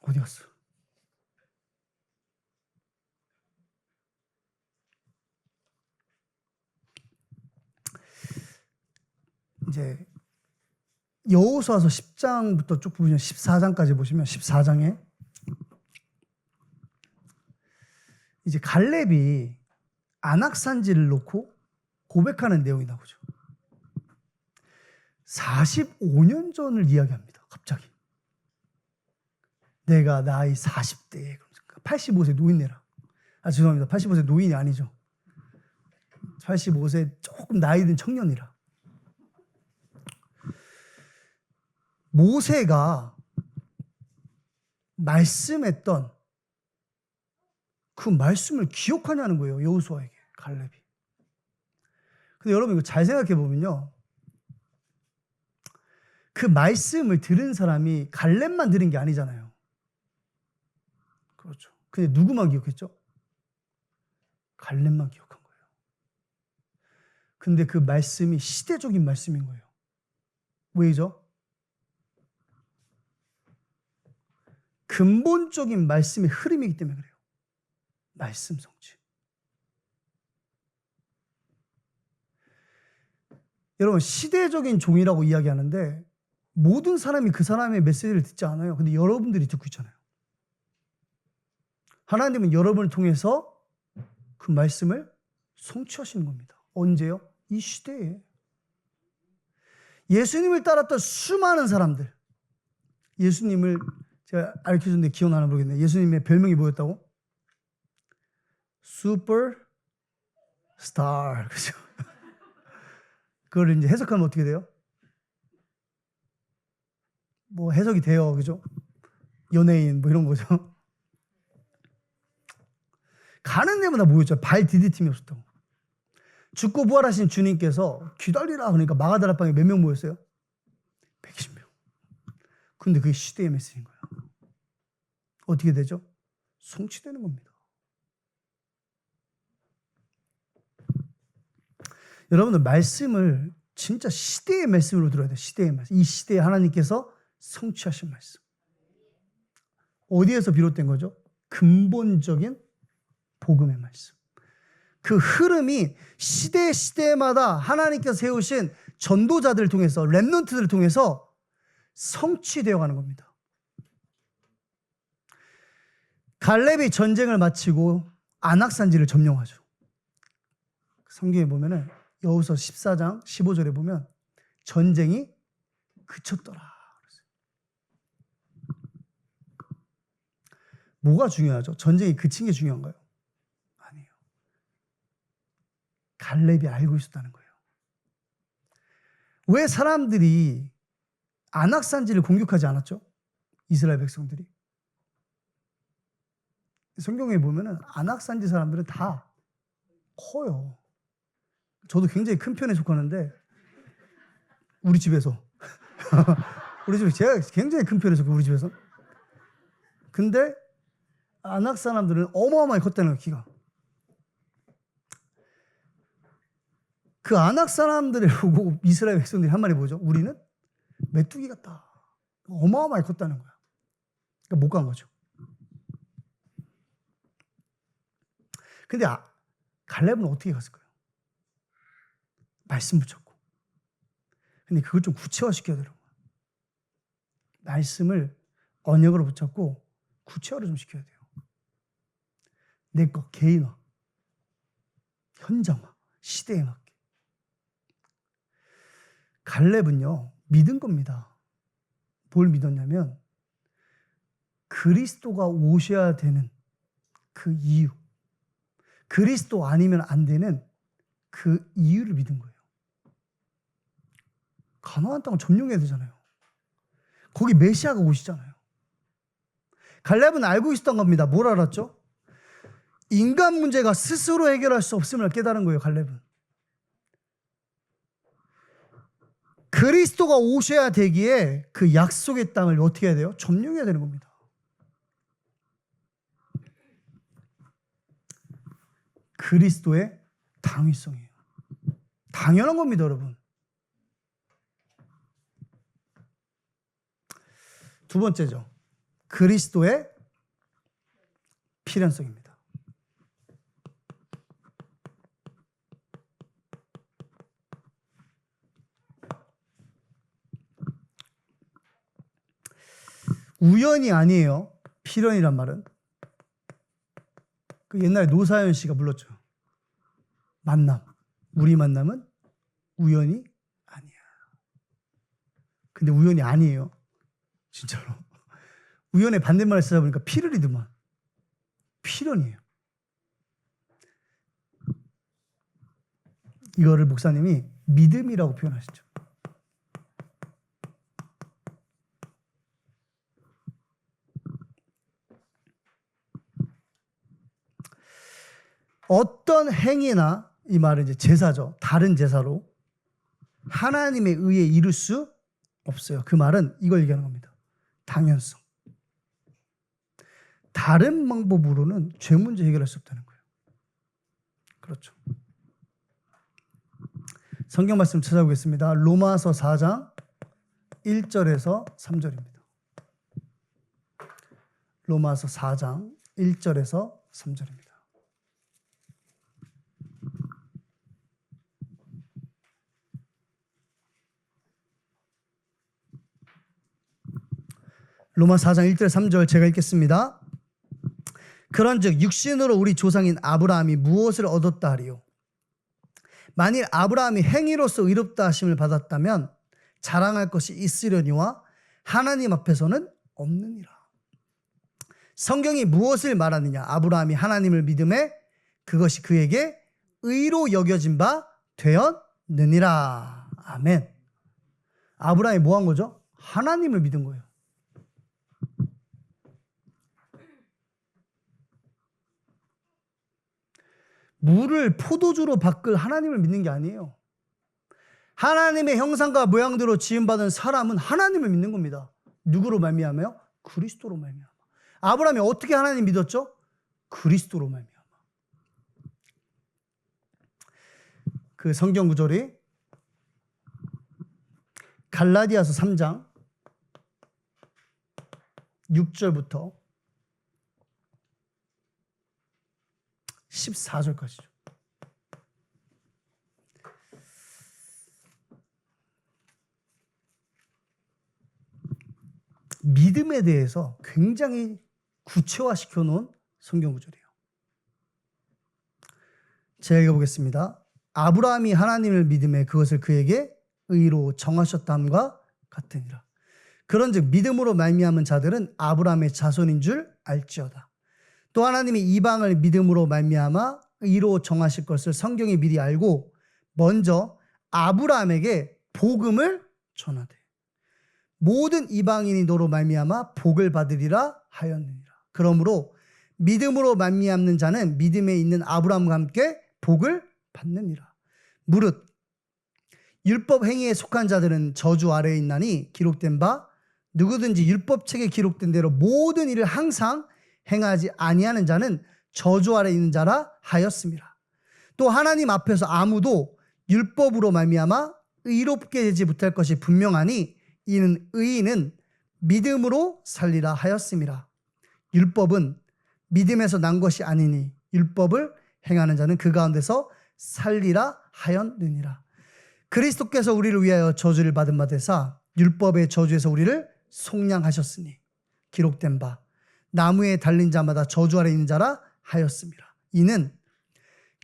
어디 갔어? 이제 여호수아서 10장부터 쭉 보시면 14장까지 보시면 14장에 이제 갈렙이 안악산지를 놓고 고백하는 내용이 나오죠. 45년 전을 이야기합니다. 갑자기. 내가 나이 40대에 85세 노인네라. 죄송합니다. 85세 노인이 아니죠. 85세 조금 나이 든 청년이라. 모세가 말씀했던 그 말씀을 기억하냐는 거예요. 여호수아에게 갈렙이. 근데 여러분 이거 잘 생각해 보면요. 그 말씀을 들은 사람이 갈렙만 들은 게 아니잖아요. 그렇죠. 근데 누구만 기억했죠? 갈렙만 기억한 거예요. 근데 그 말씀이 시대적인 말씀인 거예요. 왜죠? 근본적인 말씀의 흐름이기 때문에 그래요. 말씀 성취. 여러분 시대적인 종이라고 이야기하는데 모든 사람이 그 사람의 메시지를 듣지 않아요. 근데 여러분들이 듣고 있잖아요. 하나님은 여러분을 통해서 그 말씀을 성취하시는 겁니다. 언제요? 이 시대에. 예수님을 따랐던 수많은 사람들. 예수님을 제가 알려줬는데 기억나나 모르겠네요. 예수님의 별명이 뭐였다고? 슈퍼스타. 그죠? 그걸 이제 해석하면 어떻게 돼요? 뭐 해석이 돼요. 그죠? 연예인 뭐 이런 거죠. 가는 데마다 모였죠. 발 디딜 틈이 없었다고. 죽고 부활하신 주님께서 기다리라 그러니까 마가다라방에 몇 명 모였어요? 120명. 근데 그게 시대의 메시지인 거예요. 어떻게 되죠? 성취되는 겁니다. 여러분들 말씀을 진짜 시대의 말씀으로 들어야 돼요. 시대의 말씀. 이 시대에 하나님께서 성취하신 말씀. 어디에서 비롯된 거죠? 근본적인 복음의 말씀. 그 흐름이 시대마다 하나님께서 세우신 전도자들을 통해서 렘넌트들을 통해서 성취되어 가는 겁니다. 갈렙이 전쟁을 마치고 안악산지를 점령하죠. 성경에 보면은 여호수아 14장 15절에 보면 전쟁이 그쳤더라. 뭐가 중요하죠? 전쟁이 그친 게 중요한가요? 아니에요. 갈렙이 알고 있었다는 거예요. 왜 사람들이 안악산지를 공격하지 않았죠? 이스라엘 백성들이. 성경에 보면은 안악산지 사람들은 다 커요. 저도 굉장히 큰 편에 속하는데 우리 집에서 우리 집에 제가 굉장히 큰 편에 속해 우리 집에서. 근데 안악 사람들은 어마어마하게 컸다는 거예요. 키가. 그 안악 사람들을 보고 이스라엘 백성들이 한 말이 뭐죠? 우리는 메뚜기 같다. 어마어마하게 컸다는 거야. 그러니까 못 간 거죠. 근데 갈렙은 어떻게 갔을까요? 말씀 붙였고. 근데 그걸 좀 구체화시켜야 되는 거예요. 말씀을 언역으로 붙잡고 구체화를 좀 시켜야 돼요. 내 것, 개인화, 현장화, 시대에 맞게. 갈렙은요, 믿은 겁니다. 뭘 믿었냐면 그리스도가 오셔야 되는 그 이유, 그리스도 아니면 안 되는 그 이유를 믿은 거예요. 가나안 땅을 점령해야 되잖아요. 거기 메시아가 오시잖아요. 갈렙은 알고 있었던 겁니다. 뭘 알았죠? 인간 문제가 스스로 해결할 수 없음을 깨달은 거예요. 갈렙은. 그리스도가 오셔야 되기에 그 약속의 땅을 어떻게 해야 돼요? 점령해야 되는 겁니다. 그리스도의 당위성이에요. 당연한 겁니다, 여러분. 두 번째죠. 그리스도의 필연성입니다. 우연이 아니에요. 필연이란 말은. 그 옛날에 노사연 씨가 불렀죠. 만남. 우리 만남은 우연이 아니야. 근데 우연이 아니에요. 진짜로. 우연의 반대말을 쓰다 보니까 필연이더만. 필연이에요. 이거를 목사님이 믿음이라고 표현하시죠. 어떤 행위나, 이 말은 이제 제사죠. 다른 제사로 하나님에 의해 이룰 수 없어요. 그 말은 이걸 얘기하는 겁니다. 당연성. 다른 방법으로는 죄 문제 해결할 수 없다는 거예요. 그렇죠. 성경 말씀 찾아보겠습니다. 로마서 4장 1절에서 3절입니다. 로마서 4장 1절에서 3절입니다. 로마 4장 1절 3절 제가 읽겠습니다. 그런즉 육신으로 우리 조상인 아브라함이 무엇을 얻었다 하리요? 만일 아브라함이 행위로서 의롭다 하심을 받았다면 자랑할 것이 있으려니와 하나님 앞에서는 없느니라. 성경이 무엇을 말하느냐? 아브라함이 하나님을 믿음에 그것이 그에게 의로 여겨진 바 되었느니라. 아멘. 아브라함이 뭐 한 거죠? 하나님을 믿은 거예요. 물을 포도주로 바꿀 하나님을 믿는 게 아니에요. 하나님의 형상과 모양대로 지음받은 사람은 하나님을 믿는 겁니다. 누구로 말미암아요? 그리스도로 말미암아. 아브라함이 어떻게 하나님 믿었죠? 그리스도로 말미암아. 그 성경 구절이 갈라디아서 3장 6절부터 14절까지죠. 믿음에 대해서 굉장히 구체화시켜 놓은 성경 구절이에요. 제가 읽어보겠습니다. 아브라함이 하나님을 믿음에 그것을 그에게 의로 정하셨다함과 같으니라. 그런즉 믿음으로 말미암은 자들은 아브라함의 자손인 줄 알지어다. 또 하나님이 이방을 믿음으로 말미암아 의로 정하실 것을 성경이 미리 알고 먼저 아브라함에게 복음을 전하되 모든 이방인이 너로 말미암아 복을 받으리라 하였느니라. 그러므로 믿음으로 말미암는 자는 믿음에 있는 아브라함과 함께 복을 받느니라. 무릇 율법 행위에 속한 자들은 저주 아래에 있나니 기록된 바 누구든지 율법책에 기록된 대로 모든 일을 항상 행하지 아니하는 자는 저주 아래 있는 자라 하였습니다. 또 하나님 앞에서 아무도 율법으로 말미암아 의롭게 되지 못할 것이 분명하니 이는 의인은 믿음으로 살리라 하였습니다. 율법은 믿음에서 난 것이 아니니 율법을 행하는 자는 그 가운데서 살리라 하였느니라. 그리스도께서 우리를 위하여 저주를 받은 바 되사 율법의 저주에서 우리를 속량하셨으니 기록된 바 나무에 달린 자마다 저주 아래 있는 자라 하였습니다. 이는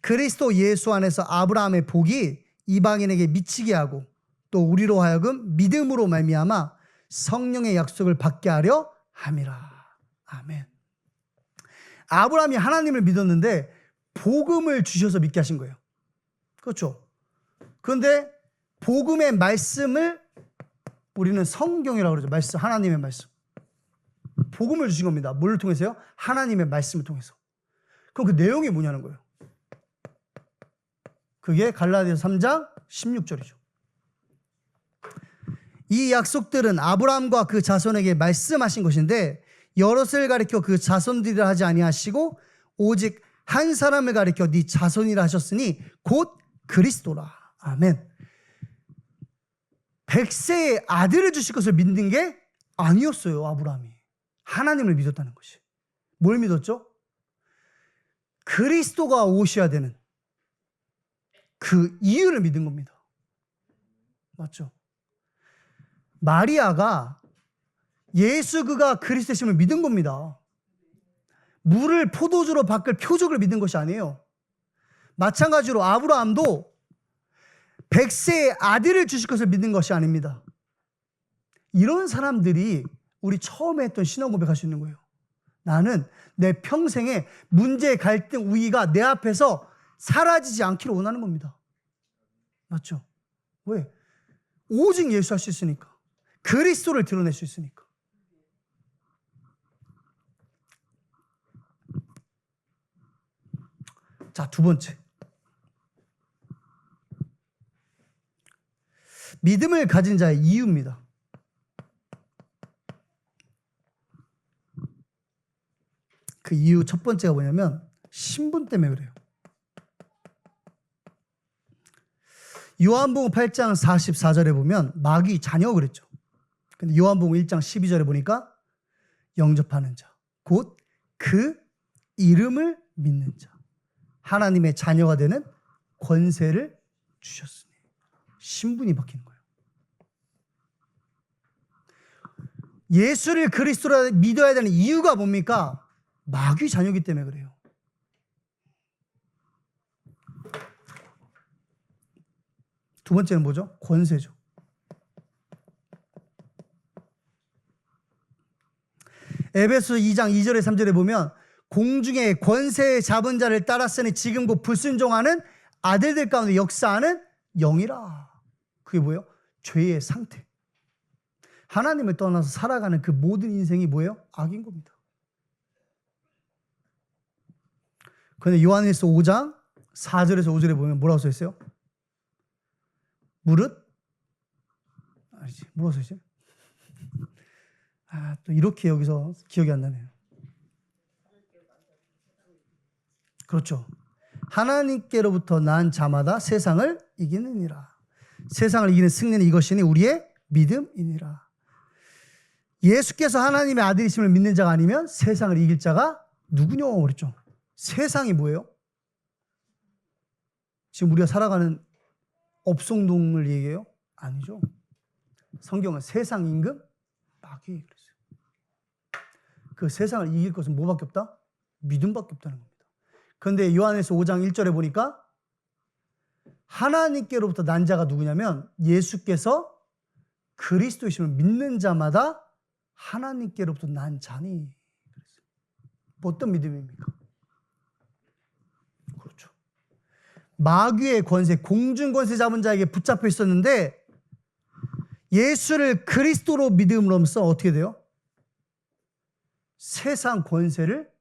그리스도 예수 안에서 아브라함의 복이 이방인에게 미치게 하고 또 우리로 하여금 믿음으로 말미암아 성령의 약속을 받게 하려 함이라. 아멘. 아브라함이 하나님을 믿었는데 복음을 주셔서 믿게 하신 거예요. 그렇죠? 그런데 복음의 말씀을 우리는 성경이라고 그러죠. 말씀, 하나님의 말씀. 복음을 주신 겁니다. 뭘 통해서요? 하나님의 말씀을 통해서. 그럼 그 내용이 뭐냐는 거예요. 그게 갈라디아서 3장 16절이죠. 이 약속들은 아브라함과 그 자손에게 말씀하신 것인데 여럿을 가리켜 그 자손들이라 하지 아니하시고 오직 한 사람을 가리켜 네 자손이라 하셨으니 곧 그리스도라. 아멘. 100세의 아들을 주실 것을 믿는 게 아니었어요. 아브라함이. 하나님을 믿었다는 것이. 뭘 믿었죠? 그리스도가 오셔야 되는 그 이유를 믿은 겁니다. 맞죠? 마리아가 예수 그가 그리스도심을 믿은 겁니다. 물을 포도주로 바꿀 표적을 믿은 것이 아니에요. 마찬가지로 아브라함도 100세의 아들을 주실 것을 믿는 것이 아닙니다. 이런 사람들이 우리 처음에 했던 신앙 고백할 수 있는 거예요. 나는 내 평생에 문제, 갈등, 우위가 내 앞에서 사라지지 않기를 원하는 겁니다. 맞죠? 왜? 오직 예수 할 수 있으니까. 그리스도를 드러낼 수 있으니까. 자, 두 번째. 믿음을 가진 자의 이유입니다. 그 이유 첫 번째가 뭐냐면 신분 때문에 그래요. 요한복음 8장 44절에 보면 마귀 자녀 그랬죠. 근데 요한복음 1장 12절에 보니까 영접하는 자, 곧 그 이름을 믿는 자, 하나님의 자녀가 되는 권세를 주셨으니 신분이 바뀌는 거예요. 예수를 그리스도라 믿어야 되는 이유가 뭡니까? 마귀 자녀이기 때문에 그래요. 두 번째는 뭐죠? 권세죠. 에베소 2장 2절에 3절에 보면 공중의 권세 잡은 자를 따랐으니 지금 곧 불순종하는 아들들 가운데 역사하는 영이라. 그게 뭐예요? 죄의 상태. 하나님을 떠나서 살아가는 그 모든 인생이 뭐예요? 악인 겁니다. 그런데 요한일서 5장 4절에서 5절에 보면 뭐라고 써 있어요? 무릇? 아니지. 뭐라고 써 있어요? 또 이렇게 여기서 기억이 안 나네요. 그렇죠. 하나님께로부터 난 자마다 세상을 이기느니라. 세상을 이기는 승리는 이것이니 우리의 믿음이니라. 예수께서 하나님의 아들이심을 믿는 자가 아니면 세상을 이길 자가 누구냐고 그랬죠. 세상이 뭐예요? 지금 우리가 살아가는 업송동을 얘기해요? 아니죠. 성경은 세상 임금 마귀 그랬어요. 그 세상을 이길 것은 뭐밖에 없다? 믿음밖에 없다는 겁니다. 그런데 요한에서 5장 1절에 보니까 하나님께로부터 난 자가 누구냐면 예수께서 그리스도이심을 믿는 자마다 하나님께로부터 난 자니. 어떤 믿음입니까? 그렇죠. 마귀의 권세, 공중 권세 잡은 자에게 붙잡혀 있었는데 예수를 그리스도로 믿음으로써 어떻게 돼요? 세상 권세를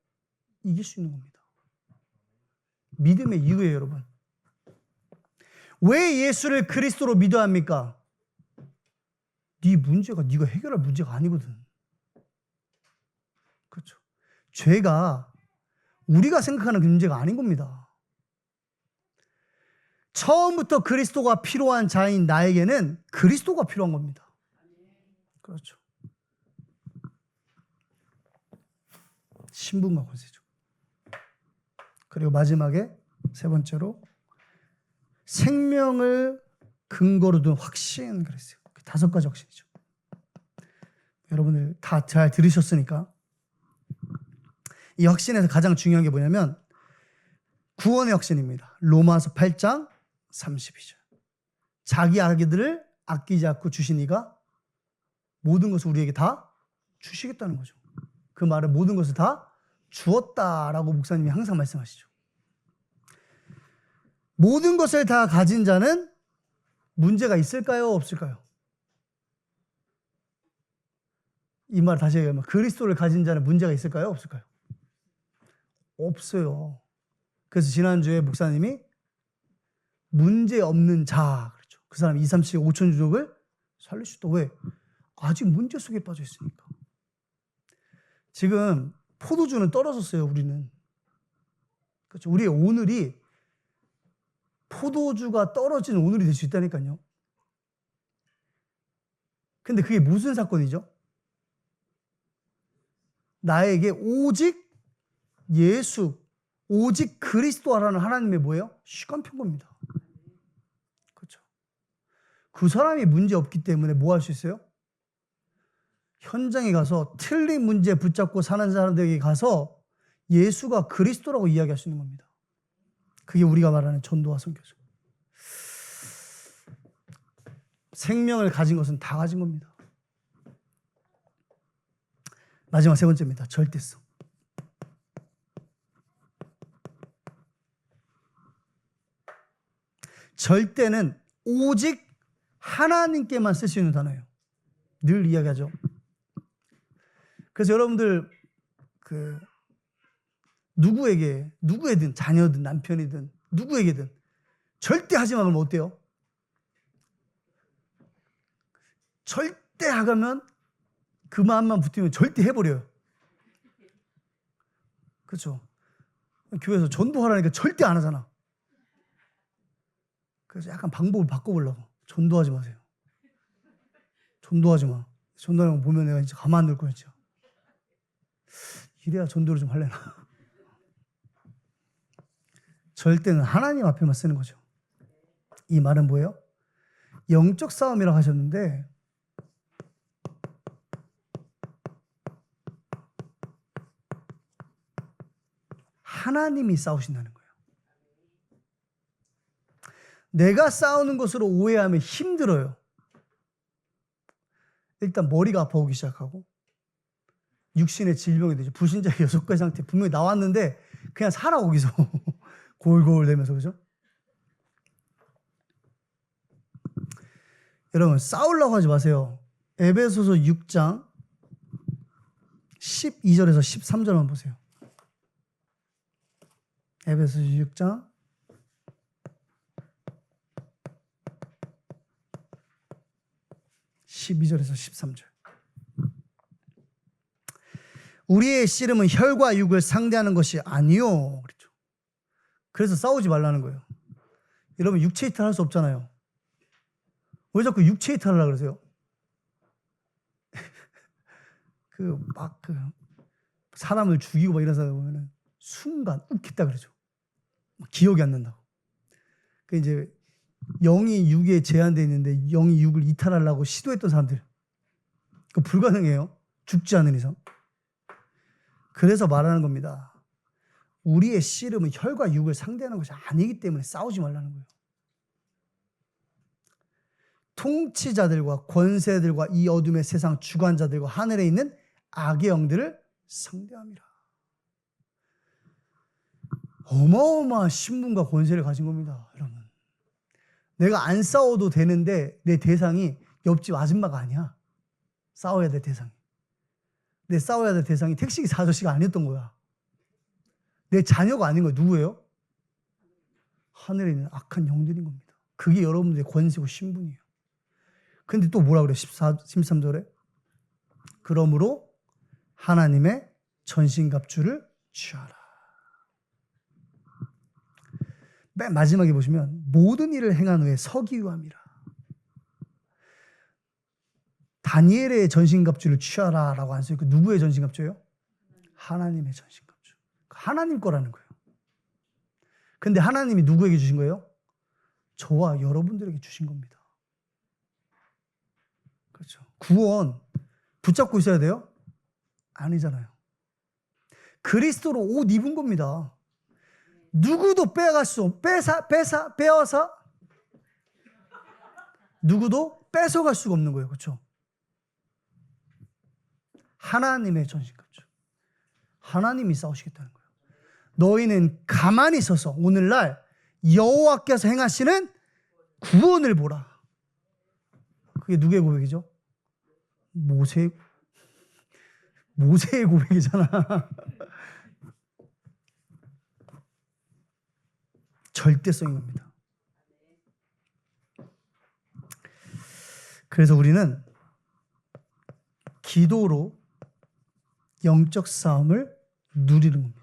이길 수 있는 겁니다. 믿음의 이유예요, 여러분. 왜 예수를 그리스도로 믿어야 합니까? 네 문제가 네가 해결할 문제가 아니거든. 그렇죠. 죄가 우리가 생각하는 그 문제가 아닌 겁니다. 처음부터 그리스도가 필요한 자인 나에게는 그리스도가 필요한 겁니다. 그렇죠. 신분과 권세죠. 그리고 마지막에 세 번째로 생명을 근거로 둔 확신 그랬어요. 5가지 확신이죠. 여러분들 다 잘 들으셨으니까 이 확신에서 가장 중요한 게 뭐냐면 구원의 확신입니다. 로마서 8장 32절. 자기 아기들을 아끼지 않고 주신 이가 모든 것을 우리에게 다 주시겠다는 거죠. 그 말은 모든 것을 다 주었다라고 목사님이 항상 말씀하시죠. 모든 것을 다 가진 자는 문제가 있을까요? 없을까요? 이 말 다시 얘기하면 그리스도를 가진 자는 문제가 있을까요? 없을까요? 없어요. 그래서 지난주에 목사님이 문제 없는 자 그렇죠. 그 사람 2, 3, 7, 5천 주족을 살릴 수 있다. 왜? 아직 문제 속에 빠져 있으니까. 지금 포도주는 떨어졌어요. 우리는. 그렇죠. 우리의 오늘이 포도주가 떨어진 오늘이 될 수 있다니까요. 근데 그게 무슨 사건이죠? 나에게 오직 예수, 오직 그리스도라는 하나님의 뭐예요? 시간표인 겁니다. 그렇죠. 그 사람이 문제 없기 때문에 뭐 할 수 있어요? 현장에 가서 틀린 문제 붙잡고 사는 사람들에게 가서 예수가 그리스도라고 이야기할 수 있는 겁니다. 그게 우리가 말하는 전도와 선교죠. 생명을 가진 것은 다 가진 겁니다. 마지막 세 번째입니다. 절대성. 절대는 오직 하나님께만 쓸 수 있는 단어예요. 늘 이야기하죠. 그래서 여러분들 누구에든 자녀든 남편이든 누구에게든 절대 하지 마 그러면 어때요? 절대 하가면 그 마음만 붙으면 절대 해버려요. 그렇죠? 교회에서 전도하라니까 절대 안 하잖아. 그래서 약간 방법을 바꿔보려고. 전도하지 마세요. 전도하지 마. 전도하는 거 보면 내가 진짜 가만 안 둘 거야 진짜. 이래야 전도를 좀 할래나. 절대는 하나님 앞에만 쓰는 거죠. 이 말은 뭐예요? 영적 싸움이라고 하셨는데 하나님이 싸우신다는 거예요. 내가 싸우는 것으로 오해하면 힘들어요. 일단 머리가 아파오기 시작하고 육신의 질병이 되죠. 불신자의 6가지 상태 분명히 나왔는데 그냥 살아 거기서 골골대면서 그죠? 여러분 싸우려고 하지 마세요. 에베소서 6장 12절에서 13절만 보세요. 에베소서 6장 12절에서 13절. 우리의 씨름은 혈과 육을 상대하는 것이 아니요. 그렇죠. 그래서 싸우지 말라는 거예요. 여러분 육체 이탈 할 수 없잖아요. 왜 자꾸 육체 이탈 하려고 그러세요? 사람을 죽이고 막 이런 사람 보면은 순간 웃겠다 그러죠. 기억이 안 난다고. 그 이제 영이 육에 제한되어 있는데 영이 육을 이탈하려고 시도했던 사람들. 그 불가능해요. 죽지 않은 이상. 그래서 말하는 겁니다. 우리의 씨름은 혈과 육을 상대하는 것이 아니기 때문에 싸우지 말라는 거예요. 통치자들과 권세들과 이 어둠의 세상 주관자들과 하늘에 있는 악의 영들을 상대함이라. 어마어마한 신분과 권세를 가진 겁니다, 여러분. 내가 안 싸워도 되는데 내 대상이 옆집 아줌마가 아니야. 싸워야 될 대상이. 내 싸워야 될 대상이 택시기사 아저씨가 아니었던 거야. 내 자녀가 아닌 거야. 누구예요? 하늘에 있는 악한 영들인 겁니다. 그게 여러분들의 권세고 신분이에요. 근데 또 뭐라 그래? 13절에 그러므로 하나님의 전신갑주를 취하라. 맨 마지막에 보시면 모든 일을 행한 후에 서기유함이라. 다니엘의 전신갑주를 취하라 라고 안 써있고 누구의 전신갑주예요? 하나님의 전신갑주. 하나님 거라는 거예요. 근데 하나님이 누구에게 주신 거예요? 저와 여러분들에게 주신 겁니다. 그렇죠. 구원 붙잡고 있어야 돼요? 아니잖아요. 그리스도로 옷 입은 겁니다. 누구도 빼앗을 수 없, 빼어서 누구도 뺏어갈 수가 없는 거예요. 그렇죠? 하나님의 전신갑주. 하나님이 싸우시겠다는 거예요. 너희는 가만히 서서 오늘날 여호와께서 행하시는 구원을 보라. 그게 누구의 고백이죠? 모세의 고백이잖아. 절대성인 겁니다. 그래서 우리는 기도로 영적 싸움을 누리는 겁니다.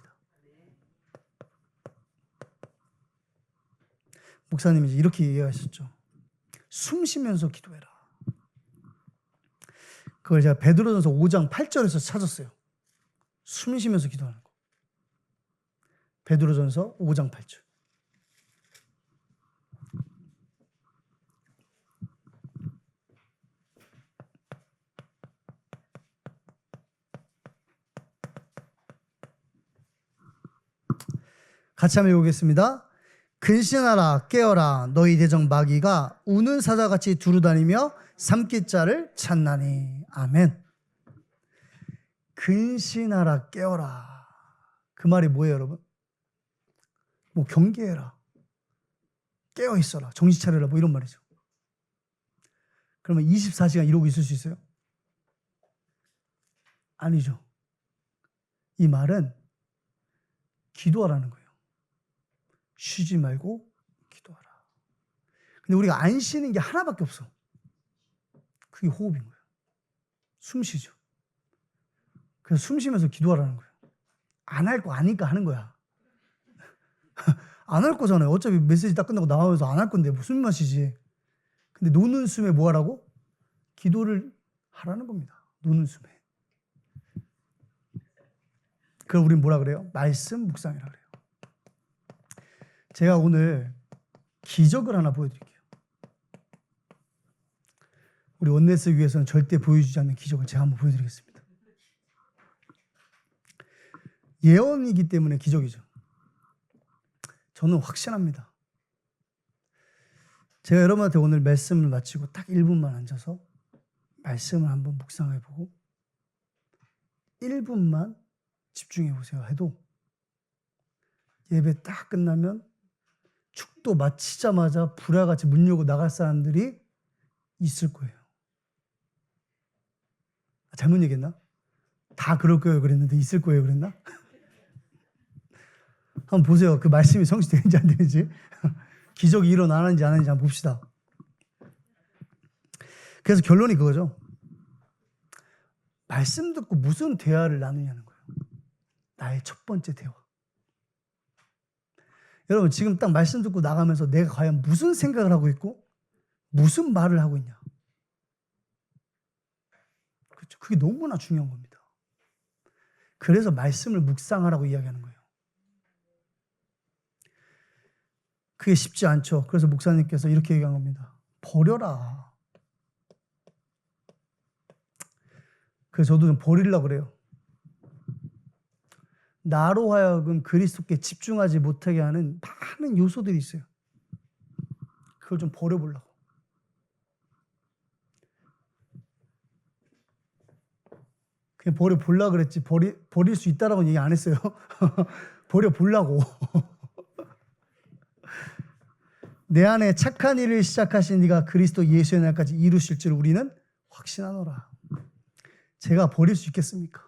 목사님이 이렇게 얘기하셨죠. 숨 쉬면서 기도해라. 그걸 제가 베드로전서 5장 8절에서 찾았어요. 숨 쉬면서 기도하는 거. 베드로전서 5장 8절. 같이 한번 읽어보겠습니다. 근신하라 깨어라 너희 대적 마귀가 우는 사자같이 두루다니며 삼킬 자를 찾나니. 아멘. 근신하라 깨어라. 그 말이 뭐예요, 여러분? 뭐 경계해라, 깨어 있어라, 정신 차려라, 뭐 이런 말이죠. 그러면 24시간 이러고 있을 수 있어요? 아니죠. 이 말은 기도하라는 거예요. 쉬지 말고 기도하라. 근데 우리가 안 쉬는 게 하나밖에 없어. 그게 호흡인 거예요. 숨 쉬죠. 그래서 숨 쉬면서 기도하라는 거예요. 안 할 거 아니까 하는 거야. 안 할 거잖아요. 어차피 메시지 딱 끝나고 나오면서 안 할 건데 뭐 숨만 쉬지. 근데 노는 숨에 뭐 하라고? 기도를 하라는 겁니다. 노는 숨에. 그럼 우린 뭐라 그래요? 말씀 묵상이라 그래요. 제가 오늘 기적을 하나 보여드릴게요. 우리 원네스 위에서는 절대 보여주지 않는 기적을 제가 한번 보여드리겠습니다. 예언이기 때문에 기적이죠. 저는 확신합니다. 제가 여러분한테 오늘 말씀을 마치고 딱 1분만 앉아서 말씀을 한번 묵상해보고 1분만 집중해보세요 해도 예배 딱 끝나면 축도 마치자마자 불화같이 문 열고 나갈 사람들이 있을 거예요. 잘못 얘기했나? 다 그럴 거예요 그랬는데 있을 거예요 그랬나? 한번 보세요. 그 말씀이 성취되는지 안 되는지. 기적이 일어나는지 안 하는지 한번 봅시다. 그래서 결론이 그거죠. 말씀 듣고 무슨 대화를 나누냐는 거예요. 나의 첫 번째 대화. 여러분 지금 딱 말씀 듣고 나가면서 내가 과연 무슨 생각을 하고 있고 무슨 말을 하고 있냐. 그렇죠. 그게 너무나 중요한 겁니다. 그래서 말씀을 묵상하라고 이야기하는 거예요. 그게 쉽지 않죠. 그래서 목사님께서 이렇게 얘기한 겁니다. 버려라. 그래서 저도 좀 버리려고 그래요. 나로 하여금 그리스도께 집중하지 못하게 하는 많은 요소들이 있어요. 그걸 좀 버려보려고. 그냥 버려보려고 그랬지 버릴 수 있다라고는 얘기 안 했어요. 버려보려고. 내 안에 착한 일을 시작하신 이가 그리스도 예수의 날까지 이루실 줄 우리는 확신하노라. 제가 버릴 수 있겠습니까?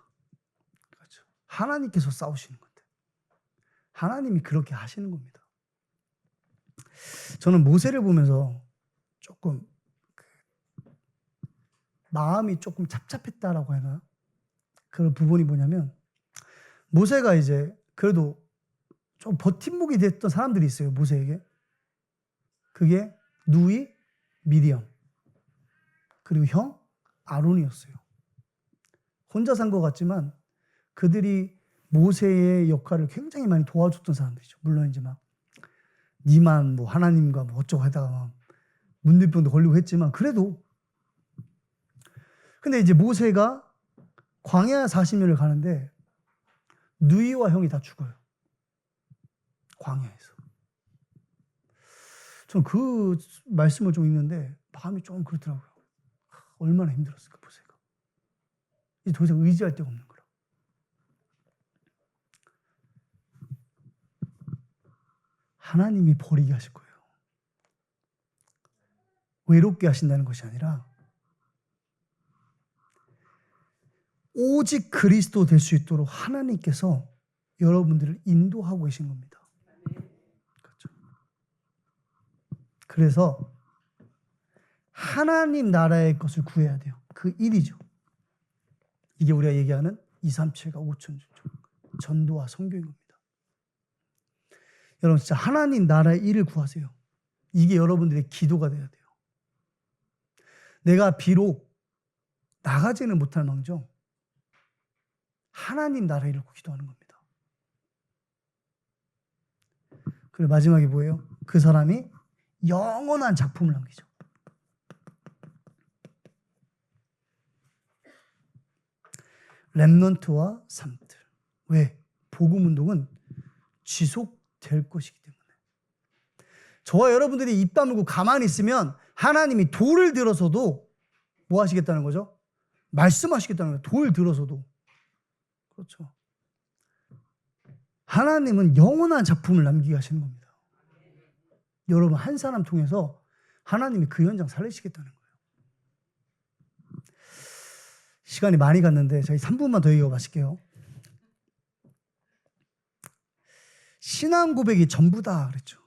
그렇죠. 하나님께서 싸우시는 건데. 하나님이 그렇게 하시는 겁니다. 저는 모세를 보면서 조금 마음이 조금 착잡했다라고 하나? 그런 부분이 뭐냐면 모세가 이제 그래도 좀 버팀목이 됐던 사람들이 있어요. 모세에게. 그게 누이, 미디엄 그리고 형 아론이었어요. 혼자 산 것 같지만 그들이 모세의 역할을 굉장히 많이 도와줬던 사람들이죠. 물론 이제 막 니만 뭐 하나님과 뭐 어쩌고 하다가 막 문들병도 걸리고 했지만 그래도. 근데 이제 모세가 광야 40년을 가는데 누이와 형이 다 죽어요. 광야에서. 저는 그 말씀을 좀 읽는데 마음이 좀 그렇더라고요. 얼마나 힘들었을까 모세가. 이제 더 이상 의지할 데가 없는 거라. 하나님이 버리게 하실 거예요. 외롭게 하신다는 것이 아니라 오직 그리스도 될 수 있도록 하나님께서 여러분들을 인도하고 계신 겁니다. 그렇죠. 그래서 하나님 나라의 것을 구해야 돼요. 그 일이죠. 이게 우리가 얘기하는 237과 5천 전도와 선교인 겁니다. 여러분 진짜 하나님 나라의 일을 구하세요. 이게 여러분들의 기도가 돼야 돼요. 내가 비록 나가지는 못할 망정 하나님 나라의 일을 기도하는 겁니다. 그리고 마지막에 뭐예요? 그 사람이 영원한 작품을 남기죠. 렘넌트와 삶들. 왜? 복음운동은 지속될 것이기 때문에. 저와 여러분들이 입 다물고 가만히 있으면 하나님이 돌을 들어서도 뭐 하시겠다는 거죠? 말씀하시겠다는 거예요. 돌 들어서도. 그렇죠. 하나님은 영원한 작품을 남기게 하시는 겁니다. 여러분 한 사람 통해서 하나님이 그 현장 살리시겠다는 거예요. 시간이 많이 갔는데 저희 3분만 더 얘기하고 마실게요. 신앙 고백이 전부다 그랬죠.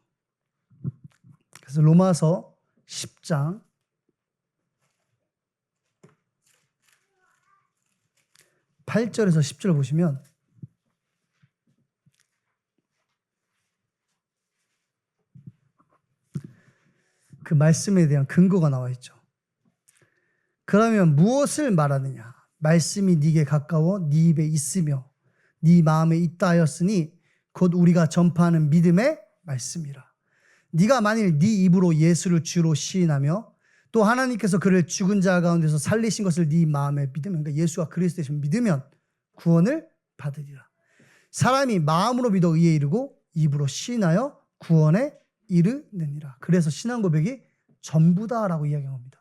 그래서 로마서 10장 8절에서 10절 보시면 그 말씀에 대한 근거가 나와 있죠. 그러면 무엇을 말하느냐? 말씀이 네게 가까워 네 입에 있으며 네 마음에 있다 하였으니 곧 우리가 전파하는 믿음의 말씀이라. 네가 만일 네 입으로 예수를 주로 시인하며 또 하나님께서 그를 죽은 자 가운데서 살리신 것을 네 마음에 믿으면, 그러니까 예수가 그리스도 되심을 믿으면 구원을 받으리라. 사람이 마음으로 믿어 의에 이르고 입으로 시인하여 구원에 이르느니라. 그래서 신앙 고백이 전부다라고 이야기한 겁니다.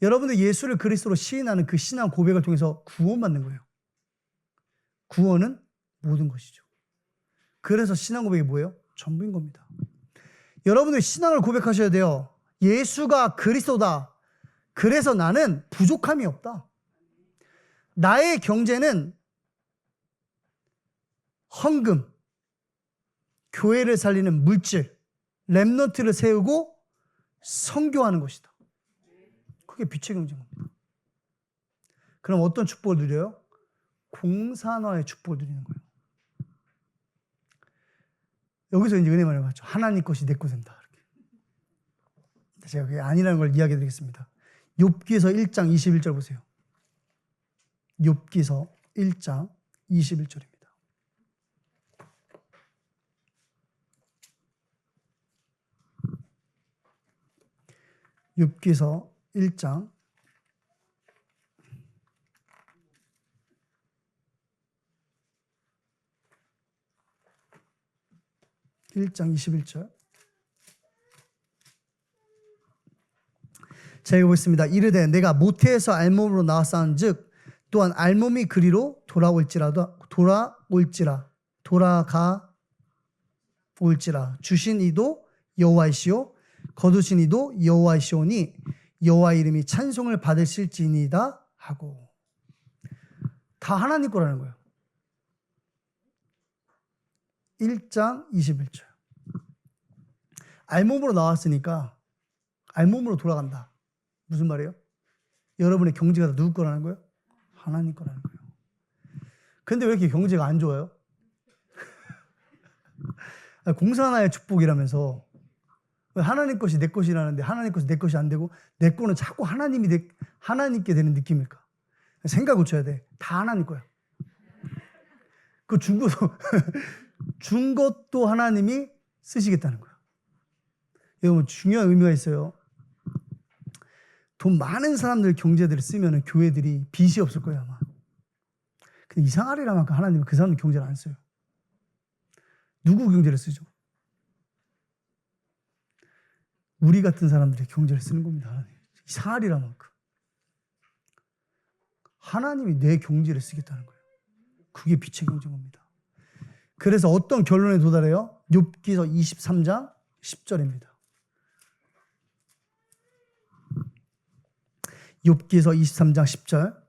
여러분들 예수를 그리스도로 시인하는 그 신앙 고백을 통해서 구원받는 거예요. 구원은 모든 것이죠. 그래서 신앙 고백이 뭐예요? 전부인 겁니다. 여러분들 신앙을 고백하셔야 돼요. 예수가 그리스도다. 그래서 나는 부족함이 없다. 나의 경제는 헌금, 교회를 살리는 물질, 렘넌트를 세우고 선교하는 것이다. 그게 빛의 경제인 겁니다. 그럼 어떤 축복을 누려요? 공산화의 축복을 누리는 거예요. 여기서 이제 은혜 말을 받죠. 하나님 것이 내 것이 된다. 이렇게. 제가 그게 아니라는 걸 이야기해 드리겠습니다. 욥기서 1장 21절 보세요. 욥기서 1장 21절입니다. 욥기서 1장 21절. 제가 읽어보겠습니다. 이르되 내가 모태에서 알몸으로 나왔사온즉 또한 알몸이 그리로 돌아올지라 주신 이도 여호와이시오 거두신 이도 여호와이시오니 여호와 이름이 찬송을 받으실지니이다 하고. 다 하나님 거라는 거예요. 1장 21절. 알몸으로 나왔으니까 알몸으로 돌아간다. 무슨 말이에요? 여러분의 경제가 다 누구 거라는 거예요? 하나님 거라는 거예요. 근데 왜 이렇게 경제가 안 좋아요? 공산화의 축복이라면서 하나님 것이 내 것이라는데 하나님 것이 내 것이 안 되고 내 거는 자꾸 하나님께 되는 느낌일까? 생각 고쳐야 돼. 다 하나님 거야. 그 준 것도 하나님이 쓰시겠다는 거야. 여러분 중요한 의미가 있어요. 돈 많은 사람들 경제들을 쓰면 교회들이 빚이 없을 거예요 아마. 근데 이상하리라 만큼 하나님은 그 사람들 경제를 안 써요. 누구 경제를 쓰죠? 우리 같은 사람들의 경제를 쓰는 겁니다. 하나님. 이상하리라 만큼. 하나님이 내 경제를 쓰겠다는 거예요. 그게 빛의 경제인 겁니다. 그래서 어떤 결론에 도달해요? 욥기서 23장 10절입니다. 욥기서 23장 10절.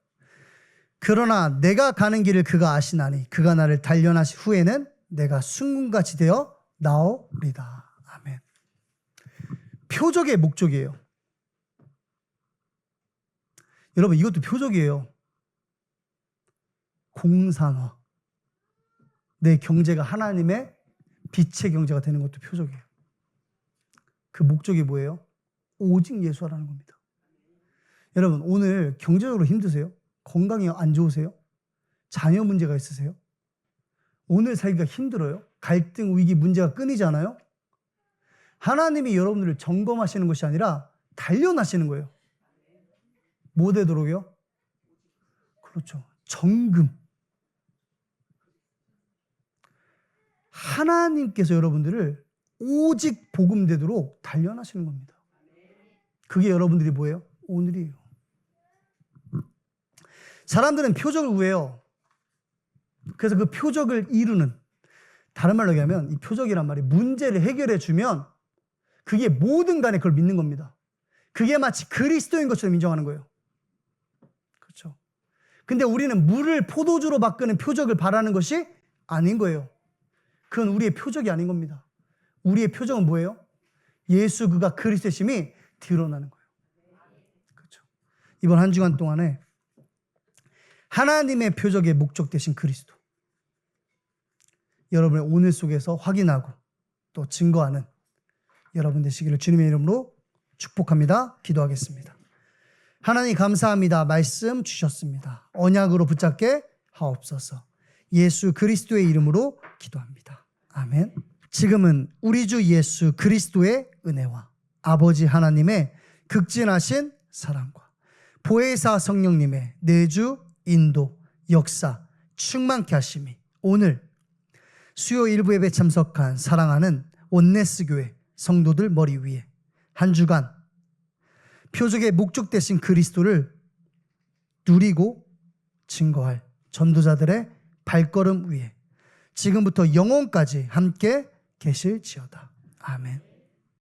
그러나 내가 가는 길을 그가 아시나니 그가 나를 단련하신 후에는 내가 순금같이 되어 나오리다. 아멘. 표적의 목적이에요. 여러분 이것도 표적이에요. 공산화. 내 경제가 하나님의 빛의 경제가 되는 것도 표적이에요. 그 목적이 뭐예요? 오직 예수라는 겁니다. 여러분 오늘 경제적으로 힘드세요? 건강이 안 좋으세요? 자녀 문제가 있으세요? 오늘 살기가 힘들어요? 갈등, 위기, 문제가 끊이지 않아요? 하나님이 여러분들을 점검하시는 것이 아니라 단련하시는 거예요. 뭐 되도록요? 그렇죠. 정금. 하나님께서 여러분들을 오직 복음 되도록 단련하시는 겁니다. 그게 여러분들이 뭐예요? 오늘이에요. 사람들은 표적을 구해요. 그래서 그 표적을 이루는, 다른 말로 얘기하면 이 표적이란 말이 문제를 해결해 주면 그게 뭐든 간에 그걸 믿는 겁니다. 그게 마치 그리스도인 것처럼 인정하는 거예요. 그렇죠. 근데 우리는 물을 포도주로 바꾸는 표적을 바라는 것이 아닌 거예요. 그건 우리의 표적이 아닌 겁니다. 우리의 표적은 뭐예요? 예수 그가 그리스도심이 드러나는 거예요. 그렇죠. 이번 한 주간 동안에 하나님의 표적의 목적 되신 그리스도, 여러분의 오늘 속에서 확인하고 또 증거하는 여러분 되시기를 주님의 이름으로 축복합니다. 기도하겠습니다. 하나님 감사합니다. 말씀 주셨습니다. 언약으로 붙잡게 하옵소서. 예수 그리스도의 이름으로 기도합니다. 아멘. 지금은 우리 주 예수 그리스도의 은혜와 아버지 하나님의 극진하신 사랑과 보혜사 성령님의 내주 인도 역사 충만케 하심이 오늘 수요 일부 예배 참석한 사랑하는 온네스 교회 성도들 머리 위에 한 주간 표적의 목적 되신 그리스도를 누리고 증거할 전도자들의 발걸음 위에 지금부터 영원까지 함께 계실지어다. 아멘.